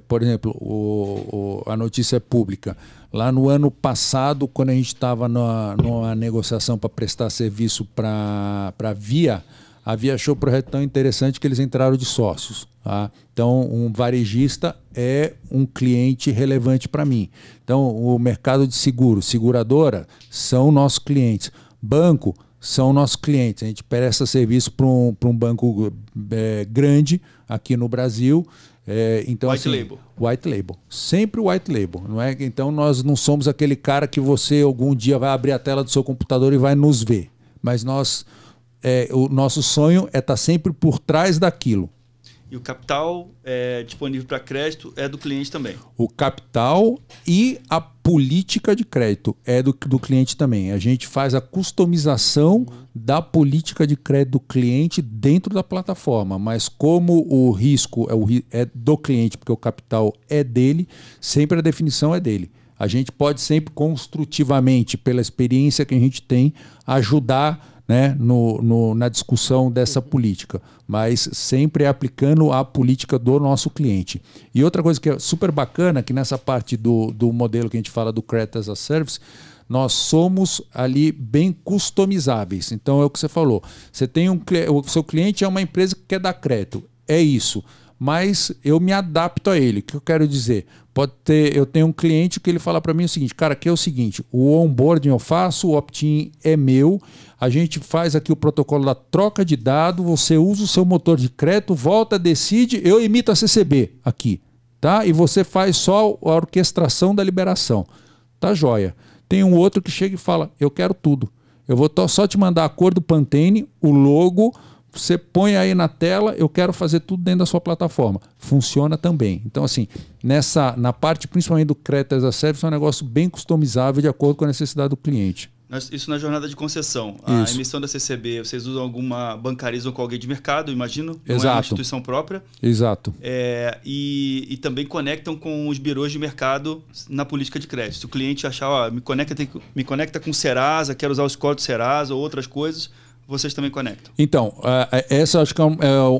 Speaker 3: por exemplo, a notícia é pública. Lá no ano passado, quando a gente estava numa negociação para prestar serviço para a Via achou o projeto tão interessante que eles entraram de sócios. Tá? Então, um varejista é um cliente relevante para mim. Então, o mercado de seguradora, são nossos clientes. Banco, são nossos clientes. A gente presta serviço para um banco grande aqui no Brasil. Então,
Speaker 4: white label.
Speaker 3: White label. Sempre white label. Não é? Então, nós não somos aquele cara que você algum dia vai abrir a tela do seu computador e vai nos ver. Mas o nosso sonho é estar sempre por trás daquilo.
Speaker 4: E o capital disponível para crédito é do cliente também?
Speaker 3: O capital e a política de crédito é do cliente também. A gente faz a customização da política de crédito do cliente dentro da plataforma, mas como o risco é do cliente, porque o capital é dele, sempre a definição é dele. a gente pode sempre construtivamente, pela experiência que a gente tem, ajudar, né, na discussão dessa política, mas sempre aplicando a política do nosso cliente. E outra coisa que é super bacana, que nessa parte do modelo que a gente fala do Credit as a Service, nós somos ali bem customizáveis. Então é o que você falou, você tem o seu cliente é uma empresa que quer dar crédito, é isso, mas eu me adapto a ele. O que eu quero dizer? Eu tenho um cliente que ele fala para mim o seguinte, cara, aqui é o seguinte, o onboarding eu faço, o opt-in é meu, a gente faz aqui o protocolo da troca de dados, você usa o seu motor de crédito, volta, decide, eu emito a CCB aqui, tá? E você faz só a orquestração da liberação. Tá joia. Tem um outro que chega e fala, eu quero tudo. Eu vou só te mandar a cor do Pantene, o logo, você põe aí na tela, eu quero fazer tudo dentro da sua plataforma. Funciona também. Então, assim, na parte principalmente do Credit as a Service, é um negócio bem customizável de acordo com a necessidade do cliente.
Speaker 4: Isso na jornada de concessão. A emissão da CCB, vocês usam bancarizam com alguém de mercado, imagino? Não
Speaker 3: Exato.
Speaker 4: É uma instituição própria.
Speaker 3: Exato.
Speaker 4: E também conectam com os birôs de mercado na política de crédito. Se o cliente achar, me conecta com o Serasa, quero usar o score do Serasa ou outras coisas, vocês também conectam.
Speaker 3: Então, essa acho que é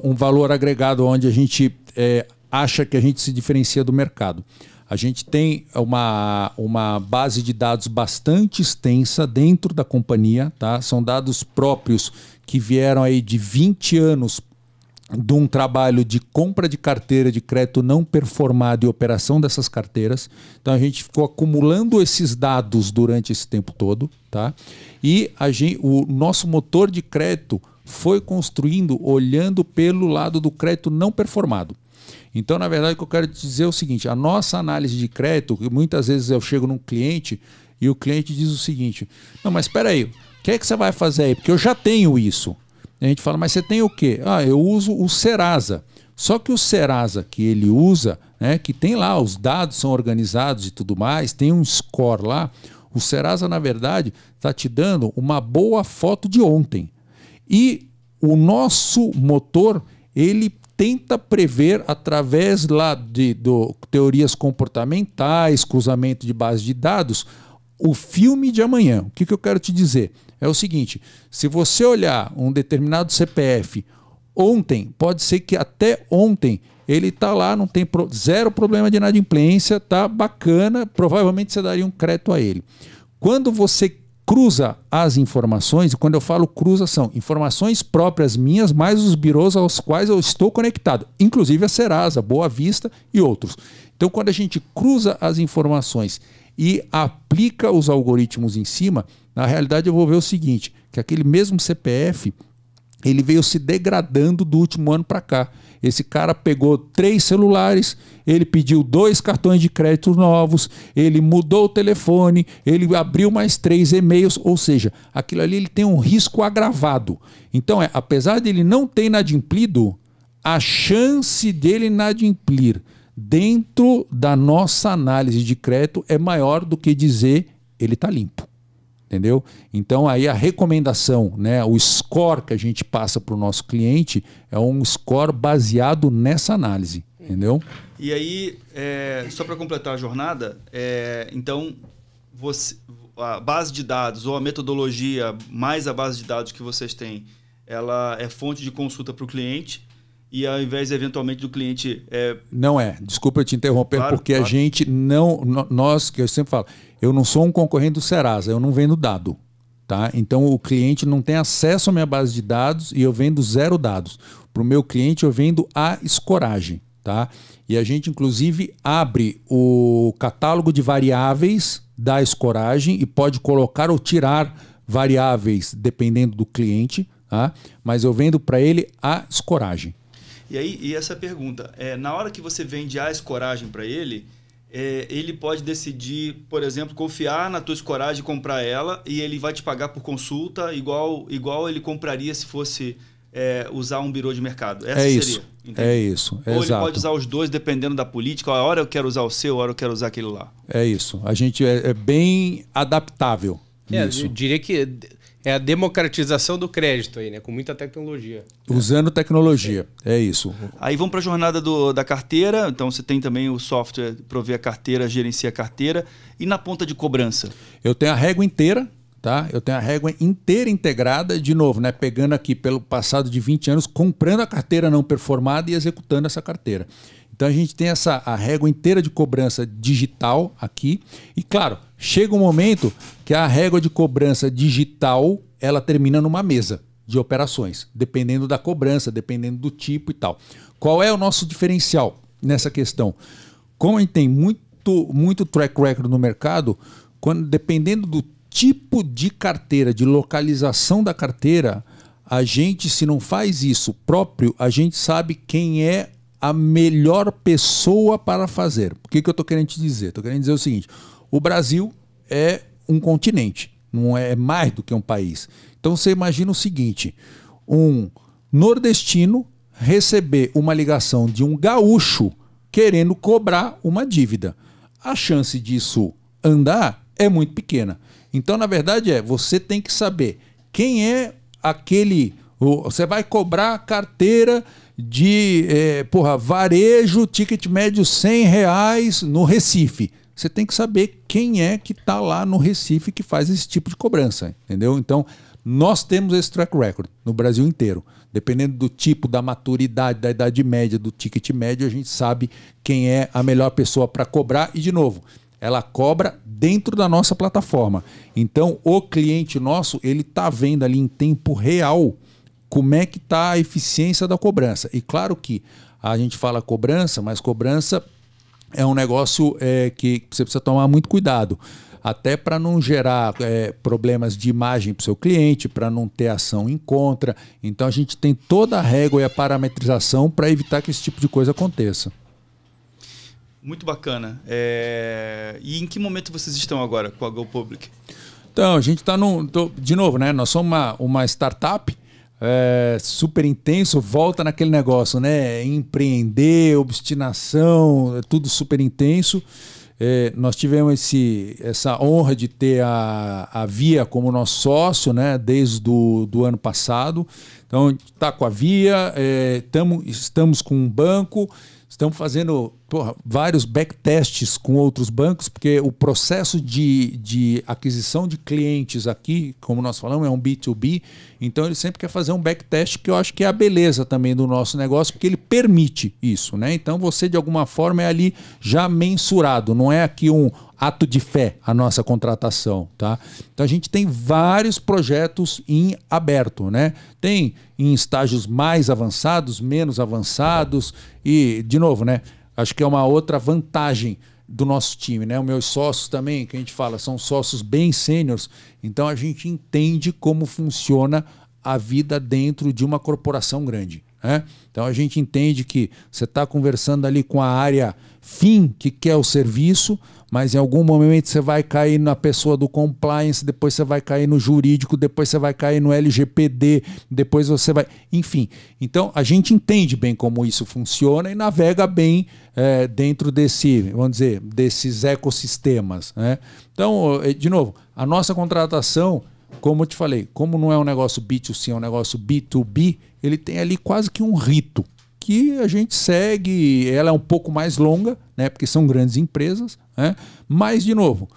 Speaker 3: um valor agregado onde a gente acha que a gente se diferencia do mercado. A gente tem uma base de dados bastante extensa dentro da companhia, tá? São dados próprios que vieram aí de 20 anos de um trabalho de compra de carteira de crédito não performado e operação dessas carteiras. Então a gente ficou acumulando esses dados durante esse tempo todo, tá? E o nosso motor de crédito foi construindo olhando pelo lado do crédito não performado. Então, na verdade, o que eu quero te dizer é o seguinte, a nossa análise de crédito, muitas vezes eu chego num cliente e o cliente diz o seguinte, não, mas espera aí, o que é que você vai fazer aí? Porque eu já tenho isso. A gente fala, mas você tem o quê? Eu uso o Serasa. Só que o Serasa que ele usa, né, que tem lá, os dados são organizados e tudo mais, tem um score lá, o Serasa, na verdade, está te dando uma boa foto de ontem. E o nosso motor, ele tenta prever através lá de teorias comportamentais, cruzamento de base de dados, o filme de amanhã. O que eu quero te dizer? É o seguinte, se você olhar um determinado CPF ontem, pode ser que até ontem ele está lá, não tem zero problema de inadimplência, tá bacana, provavelmente você daria um crédito a ele. Quando você cruza as informações, e quando eu falo cruza, são informações próprias minhas, mais os birôs aos quais eu estou conectado, inclusive a Serasa, Boa Vista e outros. Então, quando a gente cruza as informações e aplica os algoritmos em cima, na realidade eu vou ver o seguinte, que aquele mesmo CPF, ele veio se degradando do último ano para cá. Esse cara pegou 3 celulares, ele pediu 2 cartões de crédito novos, ele mudou o telefone, ele abriu mais 3 e-mails, ou seja, aquilo ali ele tem um risco agravado. Então, apesar de ele não ter inadimplido, a chance dele inadimplir dentro da nossa análise de crédito é maior do que dizer ele está limpo. Entendeu? Então aí a recomendação, né, o score que a gente passa para o nosso cliente é um score baseado nessa análise, entendeu?
Speaker 4: E aí, só para completar a jornada, então a base de dados ou a metodologia mais a base de dados que vocês têm, ela é fonte de consulta para o cliente e ao invés eventualmente do cliente...
Speaker 3: Não desculpa eu te interromper, claro, porque claro. A gente não, nós, que eu sempre falo, eu não sou um concorrente do Serasa, eu não vendo dado. Tá? Então o cliente não tem acesso à minha base de dados e eu vendo 0 dados. Para o meu cliente eu vendo a escoragem. Tá? E a gente inclusive abre o catálogo de variáveis da escoragem e pode colocar ou tirar variáveis dependendo do cliente, tá? Mas eu vendo para ele a escoragem.
Speaker 4: E essa pergunta, na hora que você vende a escoragem para ele, ele pode decidir, por exemplo, confiar na tua escoragem e comprar ela e ele vai te pagar por consulta igual ele compraria se fosse usar um birô de mercado. Essa seria. Entende?
Speaker 3: É isso.
Speaker 4: Ou exato. Ele pode usar os dois dependendo da política. A hora eu quero usar o seu, a hora eu quero usar aquele lá.
Speaker 3: É isso. A gente é bem adaptável nisso.
Speaker 2: Eu diria que é a democratização do crédito aí, né? Com muita tecnologia.
Speaker 3: Usando tecnologia, é isso.
Speaker 4: Aí vamos para a jornada da carteira. Então você tem também o software para prover a carteira, gerencia a carteira. E na ponta de cobrança?
Speaker 3: Eu tenho a régua inteira, tá? Eu tenho a régua inteira integrada, de novo, né? Pegando aqui pelo passado de 20 anos, comprando a carteira não performada e executando essa carteira. Então a gente tem a régua inteira de cobrança digital aqui. E claro, chega um momento que a régua de cobrança digital ela termina numa mesa de operações, dependendo da cobrança, dependendo do tipo e tal. Qual é o nosso diferencial nessa questão? Como a gente tem muito track record no mercado, dependendo do tipo de carteira, de localização da carteira, a gente, se não faz isso próprio, a gente sabe quem é a melhor pessoa para fazer. O que eu estou querendo te dizer? Estou querendo dizer o seguinte: o Brasil é um continente, não é mais do que um país. Então você imagina o seguinte: um nordestino receber uma ligação de um gaúcho querendo cobrar uma dívida. A chance disso andar é muito pequena. Então, na verdade, você tem que saber quem é aquele... Você vai cobrar carteira de varejo, ticket médio R$100 no Recife. Você tem que saber quem é que está lá no Recife que faz esse tipo de cobrança, entendeu? Então, nós temos esse track record no Brasil inteiro. Dependendo do tipo, da maturidade, da idade média, do ticket médio, a gente sabe quem é a melhor pessoa para cobrar. E, de novo, ela cobra dentro da nossa plataforma. Então, o cliente nosso, ele está vendo ali em tempo real como é que está a eficiência da cobrança. E claro que a gente fala cobrança, mas cobrança é um negócio que você precisa tomar muito cuidado. Até para não gerar problemas de imagem para o seu cliente, para não ter ação em contra. Então a gente tem toda a régua e a parametrização para evitar que esse tipo de coisa aconteça.
Speaker 4: Muito bacana. E em que momento vocês estão agora com a GoPublic?
Speaker 3: Então, a gente está de novo, né? Nós somos uma startup super intenso, volta naquele negócio, né? Empreender, obstinação, tudo super intenso. Nós tivemos essa honra de ter a Via como nosso sócio, né, desde do ano passado. Então, a gente está com a Via, estamos com um banco, estamos fazendo vários backtests com outros bancos, porque o processo de aquisição de clientes aqui, como nós falamos, é um B2B, então ele sempre quer fazer um backtest, que eu acho que é a beleza também do nosso negócio, porque ele permite isso, né? Então você, de alguma forma, é ali já mensurado, não é aqui um ato de fé a nossa contratação, tá? Então a gente tem vários projetos em aberto, né? Tem em estágios mais avançados, menos avançados e, de novo, né? Acho que é uma outra vantagem do nosso time, né? Os meus sócios também, que a gente fala, são sócios bem sêniores, então a gente entende como funciona a vida dentro de uma corporação grande, né? Então a gente entende que você está conversando ali com a área fim que quer o serviço, mas em algum momento você vai cair na pessoa do compliance, depois você vai cair no jurídico, depois você vai cair no LGPD, depois você vai... Enfim, então a gente entende bem como isso funciona e navega bem dentro desses ecossistemas, né? Então, de novo, a nossa contratação, como eu te falei, como não é um negócio B2C, é um negócio B2B, ele tem ali quase que um rito que a gente segue. Ela é um pouco mais longa, né, porque são grandes empresas, né? Mas, de novo,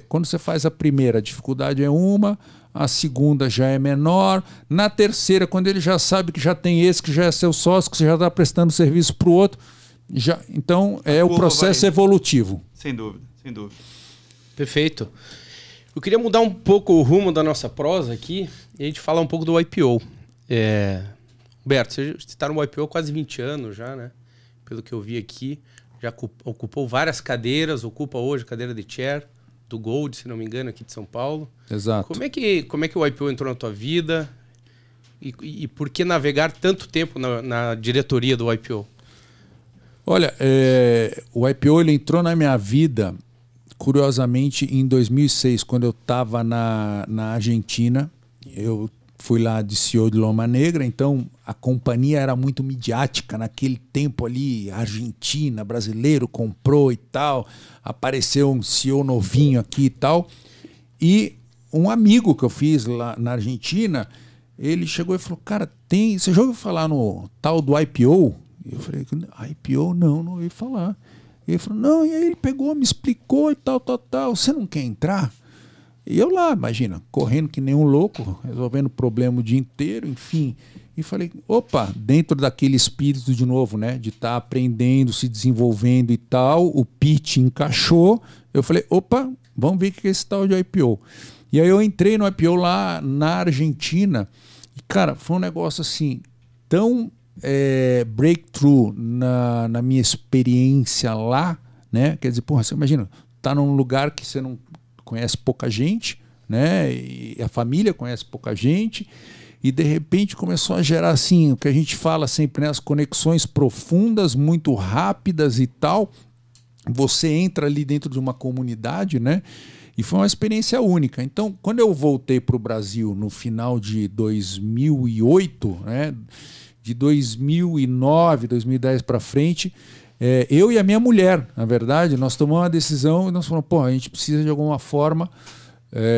Speaker 3: quando você faz a primeira, a dificuldade é uma, a segunda já é menor, na terceira, quando ele já sabe que já tem esse, que já é seu sócio, que você já está prestando serviço para o outro, então o processo evolutivo.
Speaker 4: Sem dúvida, sem dúvida.
Speaker 2: Perfeito. Eu queria mudar um pouco o rumo da nossa prosa aqui e a gente falar um pouco do IPO. Humberto, você está no IPO há quase 20 anos já, né? Pelo que eu vi aqui, já ocupou várias cadeiras, ocupa hoje a cadeira de chair do Gold, se não me engano, aqui de São Paulo.
Speaker 3: Exato.
Speaker 2: Como é que o IPO entrou na tua vida e por que navegar tanto tempo na diretoria do IPO?
Speaker 3: Olha, o IPO ele entrou na minha vida, curiosamente, em 2006, quando eu estava na Argentina. Eu fui lá de CEO de Loma Negra, então a companhia era muito midiática naquele tempo ali, Argentina, brasileiro, comprou e tal, apareceu um CEO novinho aqui e tal, e um amigo que eu fiz lá na Argentina, ele chegou e falou, cara, você já ouviu falar no tal do IPO? Eu falei, IPO? Não ouvi falar. Ele falou, não, e aí ele pegou, me explicou e tal, você não quer entrar? E eu lá, imagina, correndo que nem um louco, resolvendo problema o dia inteiro, enfim. E falei, opa, dentro daquele espírito de novo, né, de estar aprendendo, se desenvolvendo e tal, o pitch encaixou. Eu falei, opa, vamos ver o que é esse tal de IPO. E aí eu entrei no IPO lá na Argentina e, cara, foi um negócio assim, tão breakthrough na minha experiência lá, né? Quer dizer, porra, você imagina, tá num lugar que você não conhece pouca gente, né? E a família conhece pouca gente, e de repente começou a gerar assim, o que a gente fala sempre, né? As conexões profundas, muito rápidas e tal. Você entra ali dentro de uma comunidade, né? E foi uma experiência única. Então, quando eu voltei para o Brasil no final de 2008, né? De 2009, 2010 para frente, eu e a minha mulher, na verdade, nós tomamos uma decisão e nós falamos, pô, a gente precisa de alguma forma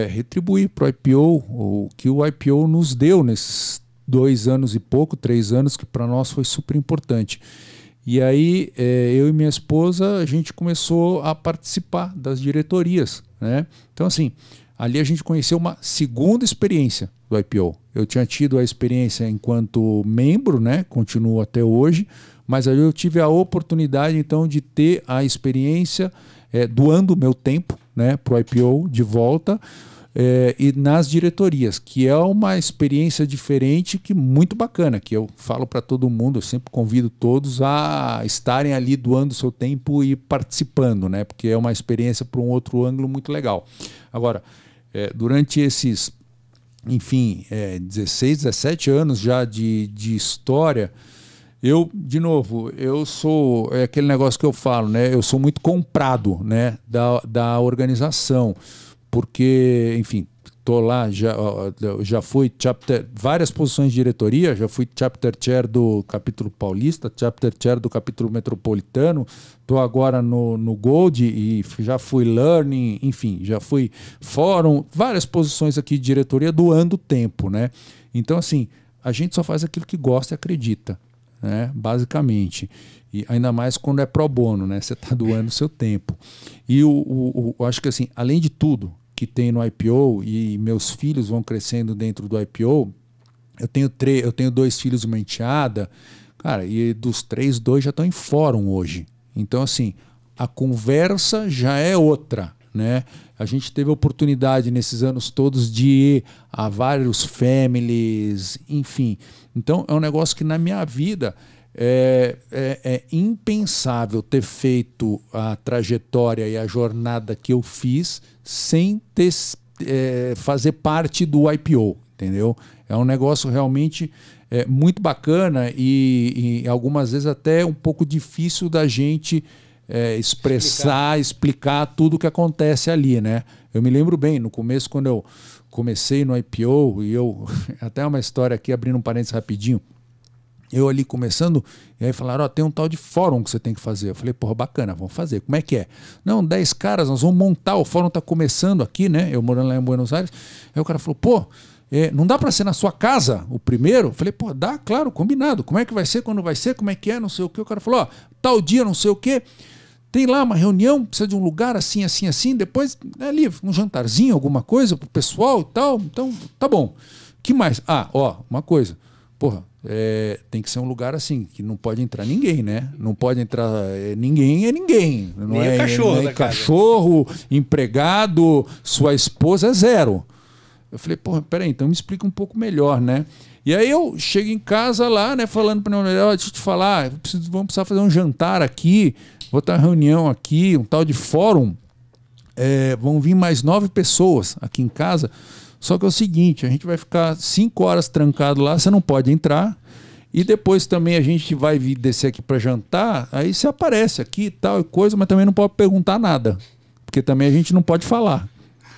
Speaker 3: retribuir para o IPO o que o IPO nos deu nesses 2 anos e pouco, 3 anos, que para nós foi super importante. E aí, eu e minha esposa, a gente começou a participar das diretorias, né? Então, assim, ali a gente conheceu uma segunda experiência do IPO. Eu tinha tido a experiência enquanto membro, né? Continuo até hoje, mas aí eu tive a oportunidade, então, de ter a experiência doando o meu tempo, né, para o IPO de volta, e nas diretorias, que é uma experiência diferente, que muito bacana, que eu falo para todo mundo, eu sempre convido todos a estarem ali doando o seu tempo e participando, né, porque é uma experiência para um outro ângulo muito legal. Agora, durante esses, enfim, 16, 17 anos já de história, eu, de novo, eu sou, aquele negócio que eu falo, né, eu sou muito comprado, né, da organização, porque, enfim, estou lá, já fui várias posições de diretoria, já fui chapter chair do capítulo paulista, chapter chair do capítulo metropolitano, estou agora no Gold e já fui learning, enfim, já fui fórum, várias posições aqui de diretoria doando tempo, né? Então, assim, a gente só faz aquilo que gosta e acredita, né? Basicamente. E ainda mais quando é pro bono, né? Você está doando o seu tempo. E eu acho que, assim, além de tudo que tem no IPO, e meus filhos vão crescendo dentro do IPO, eu tenho 2 filhos e uma enteada, cara, e dos 3, 2 já estão em fórum hoje. Então, assim, a conversa já é outra, né? A gente teve a oportunidade nesses anos todos de ir a vários families, enfim. Então, é um negócio que na minha vida é impensável ter feito a trajetória e a jornada que eu fiz sem ter, fazer parte do IPO, entendeu? É um negócio realmente muito bacana e algumas vezes até um pouco difícil da gente explicar tudo o que acontece ali, né? Eu me lembro bem, no começo, quando eu comecei no IPO, e até uma história aqui, abrindo um parênteses rapidinho, eu ali começando, e aí falaram, tem um tal de fórum que você tem que fazer. Eu falei, porra, bacana, vamos fazer. Como é que é? Não, 10 caras, nós vamos montar, o fórum está começando aqui, né? Eu morando lá em Buenos Aires. Aí o cara falou, pô, não dá para ser na sua casa o primeiro? Eu falei, pô, dá, claro, combinado. Como é que vai ser, quando vai ser, como é que é, não sei o que. O cara falou, tal dia, não sei o que. Tem lá uma reunião, precisa de um lugar assim, assim, assim. Depois, ali, um jantarzinho, alguma coisa pro pessoal e tal. Então, tá bom. Que mais? Uma coisa. Porra, tem que ser um lugar assim, que não pode entrar ninguém, né? Não pode entrar ninguém, é ninguém. Não
Speaker 2: nem
Speaker 3: é
Speaker 2: cachorro,
Speaker 3: não é cachorro, empregado, sua esposa é 0. Eu falei, porra, peraí, então me explica um pouco melhor, né? E aí eu chego em casa lá, né, falando para minha mulher, deixa eu te falar, vamos precisar fazer um jantar aqui, vou ter uma reunião aqui, um tal de fórum, vão vir mais 9 pessoas aqui em casa. Só que é o seguinte, a gente vai ficar 5 horas trancado lá, você não pode entrar. E depois também a gente vai vir descer aqui para jantar, aí você aparece aqui e tal, coisa, mas também não pode perguntar nada. Porque também a gente não pode falar,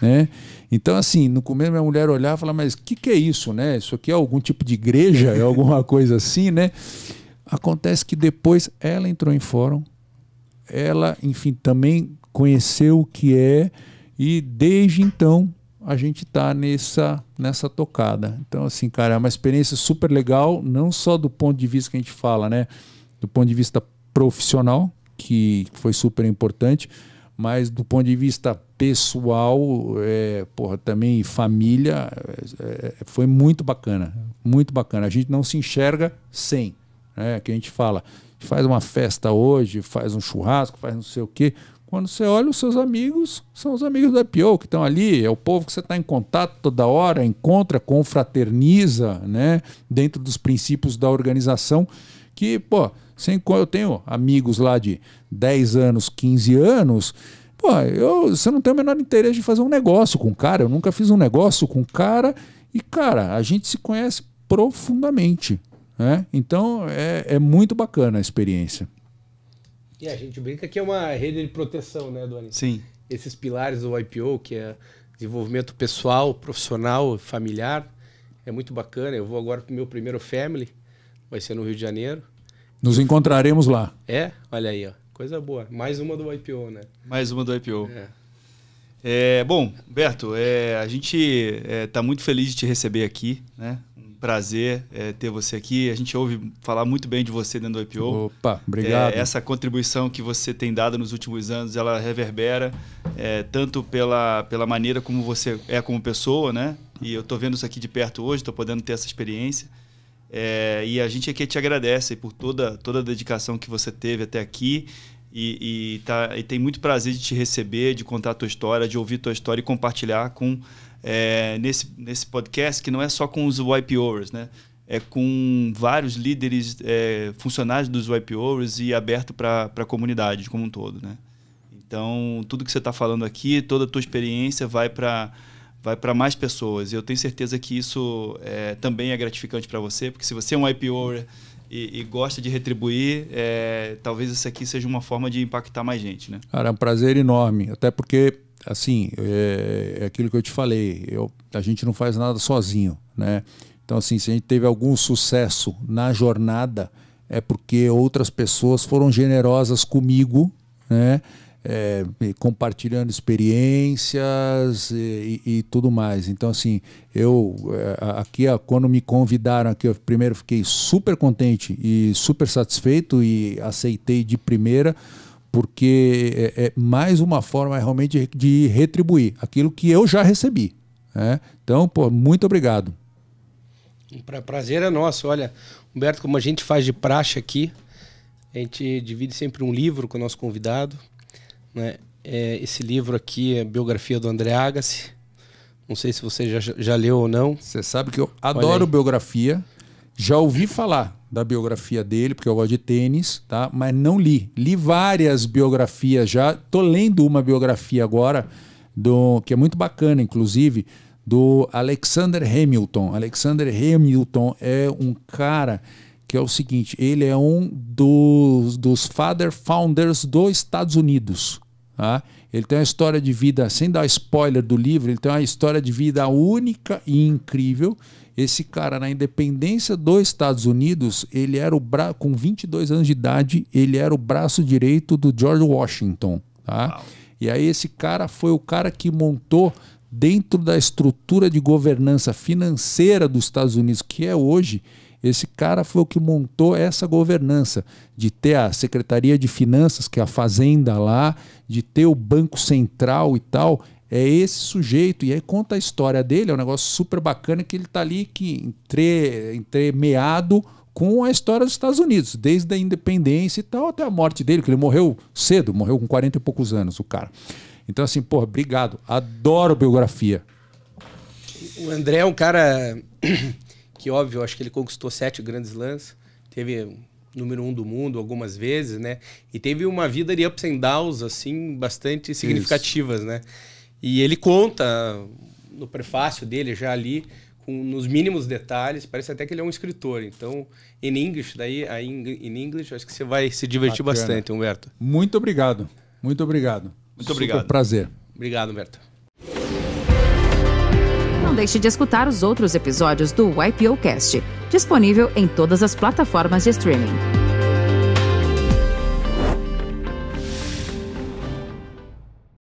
Speaker 3: né? Então, assim, no começo minha mulher olhava e falava, mas o que é isso, né? Isso aqui é algum tipo de igreja? É alguma coisa assim, né? Acontece que depois ela entrou em fórum, ela, enfim, também conheceu o que é, e desde então a gente tá nessa tocada. Então, assim, cara, é uma experiência super legal, não só do ponto de vista que a gente fala, né? Do ponto de vista profissional, que foi super importante, mas do ponto de vista pessoal, também família, foi muito bacana, muito bacana. A gente não se enxerga sem, né? Que a gente fala, faz uma festa hoje, faz um churrasco, faz não sei o quê. Quando você olha, os seus amigos são os amigos do IPO que estão ali, é o povo que você está em contato toda hora, encontra, confraterniza, né? Dentro dos princípios da organização, que, pô, eu tenho amigos lá de 10 anos, 15 anos, pô, você não tem o menor interesse de fazer um negócio com o cara, eu nunca fiz um negócio com o cara, e, cara, a gente se conhece profundamente, né? Então, é muito bacana a experiência.
Speaker 2: E a gente brinca que é uma rede de proteção, né, Doni?
Speaker 4: Sim.
Speaker 2: Esses pilares do IPO, que é desenvolvimento pessoal, profissional, familiar, é muito bacana. Eu vou agora para o meu primeiro family, vai ser no Rio de Janeiro.
Speaker 3: Nos encontraremos lá.
Speaker 2: Olha aí, ó, coisa boa. Mais uma do IPO, né?
Speaker 4: Mais uma do IPO. Bom, Humberto, a gente está muito feliz de te receber aqui, né? Prazer ter você aqui. A gente ouve falar muito bem de você dentro do IPO.
Speaker 3: Opa, obrigado.
Speaker 4: Essa contribuição que você tem dado nos últimos anos, ela reverbera tanto pela maneira como você é como pessoa, né? E eu estou vendo isso aqui de perto hoje, estou podendo ter essa experiência. E a gente aqui te agradece por toda a dedicação que você teve até aqui. E tem muito prazer de te receber, de contar a tua história, de ouvir a tua história e compartilhar nesse podcast, que não é só com os YPOers, né? É com vários líderes, funcionários dos YPOers e aberto para a comunidade como um todo, né? Então, tudo que você está falando aqui, toda a tua experiência vai para mais pessoas. E eu tenho certeza que isso também é gratificante para você, porque se você é um YPOer e gosta de retribuir, talvez isso aqui seja uma forma de impactar mais gente, né?
Speaker 3: Cara, é um prazer enorme, até porque assim, é aquilo que eu te falei, a gente não faz nada sozinho, né? Então, assim, se a gente teve algum sucesso na jornada, é porque outras pessoas foram generosas comigo, né? Compartilhando experiências e tudo mais. Então, assim, quando me convidaram aqui, eu primeiro fiquei super contente e super satisfeito e aceitei de primeira, porque é mais uma forma realmente de retribuir aquilo que eu já recebi, né? Então, pô, muito obrigado.
Speaker 2: Prazer é nosso. Olha, Humberto, como a gente faz de praxe aqui, a gente divide sempre um livro com o nosso convidado, né? Esse livro aqui é a biografia do André Agassi. Não sei se você já leu ou não.
Speaker 3: Você sabe que eu adoro biografia. Já ouvi falar da biografia dele, porque eu gosto de tênis, tá? Mas não li. Li várias biografias já. Tô lendo uma biografia agora, que é muito bacana, inclusive, do Alexander Hamilton. Alexander Hamilton é um cara que é o seguinte, ele é um dos founders dos Estados Unidos. Tá? Ele tem uma história de vida, sem dar spoiler do livro, ele tem uma história de vida única e incrível. Esse cara, na independência dos Estados Unidos, ele era com 22 anos de idade, ele era o braço direito do George Washington. Tá? E aí esse cara foi o cara que montou, dentro da estrutura de governança financeira dos Estados Unidos, que é hoje, esse cara foi o que montou essa governança, de ter a Secretaria de Finanças, que é a Fazenda lá, de ter o Banco Central e tal. É esse sujeito, e aí conta a história dele, é um negócio super bacana, que ele está ali entremeado com a história dos Estados Unidos, desde a independência e tal, até a morte dele, que ele morreu cedo, morreu com 40 e poucos anos, o cara. Então, assim, porra, obrigado, adoro biografia.
Speaker 2: O André é um cara que, óbvio, acho que ele conquistou 7 grandes slams, teve número 1 do mundo algumas vezes, né? E teve uma vida de ups and downs, assim, bastante significativas, né? E ele conta no prefácio dele, já ali, nos mínimos detalhes, parece até que ele é um escritor. Então, in English, acho que você vai se divertir bastante, Humberto.
Speaker 3: Muito obrigado. Muito obrigado.
Speaker 4: Muito obrigado.
Speaker 3: Super prazer.
Speaker 2: Obrigado, Humberto.
Speaker 1: Não deixe de escutar os outros episódios do YPOcast, disponível em todas as plataformas de streaming.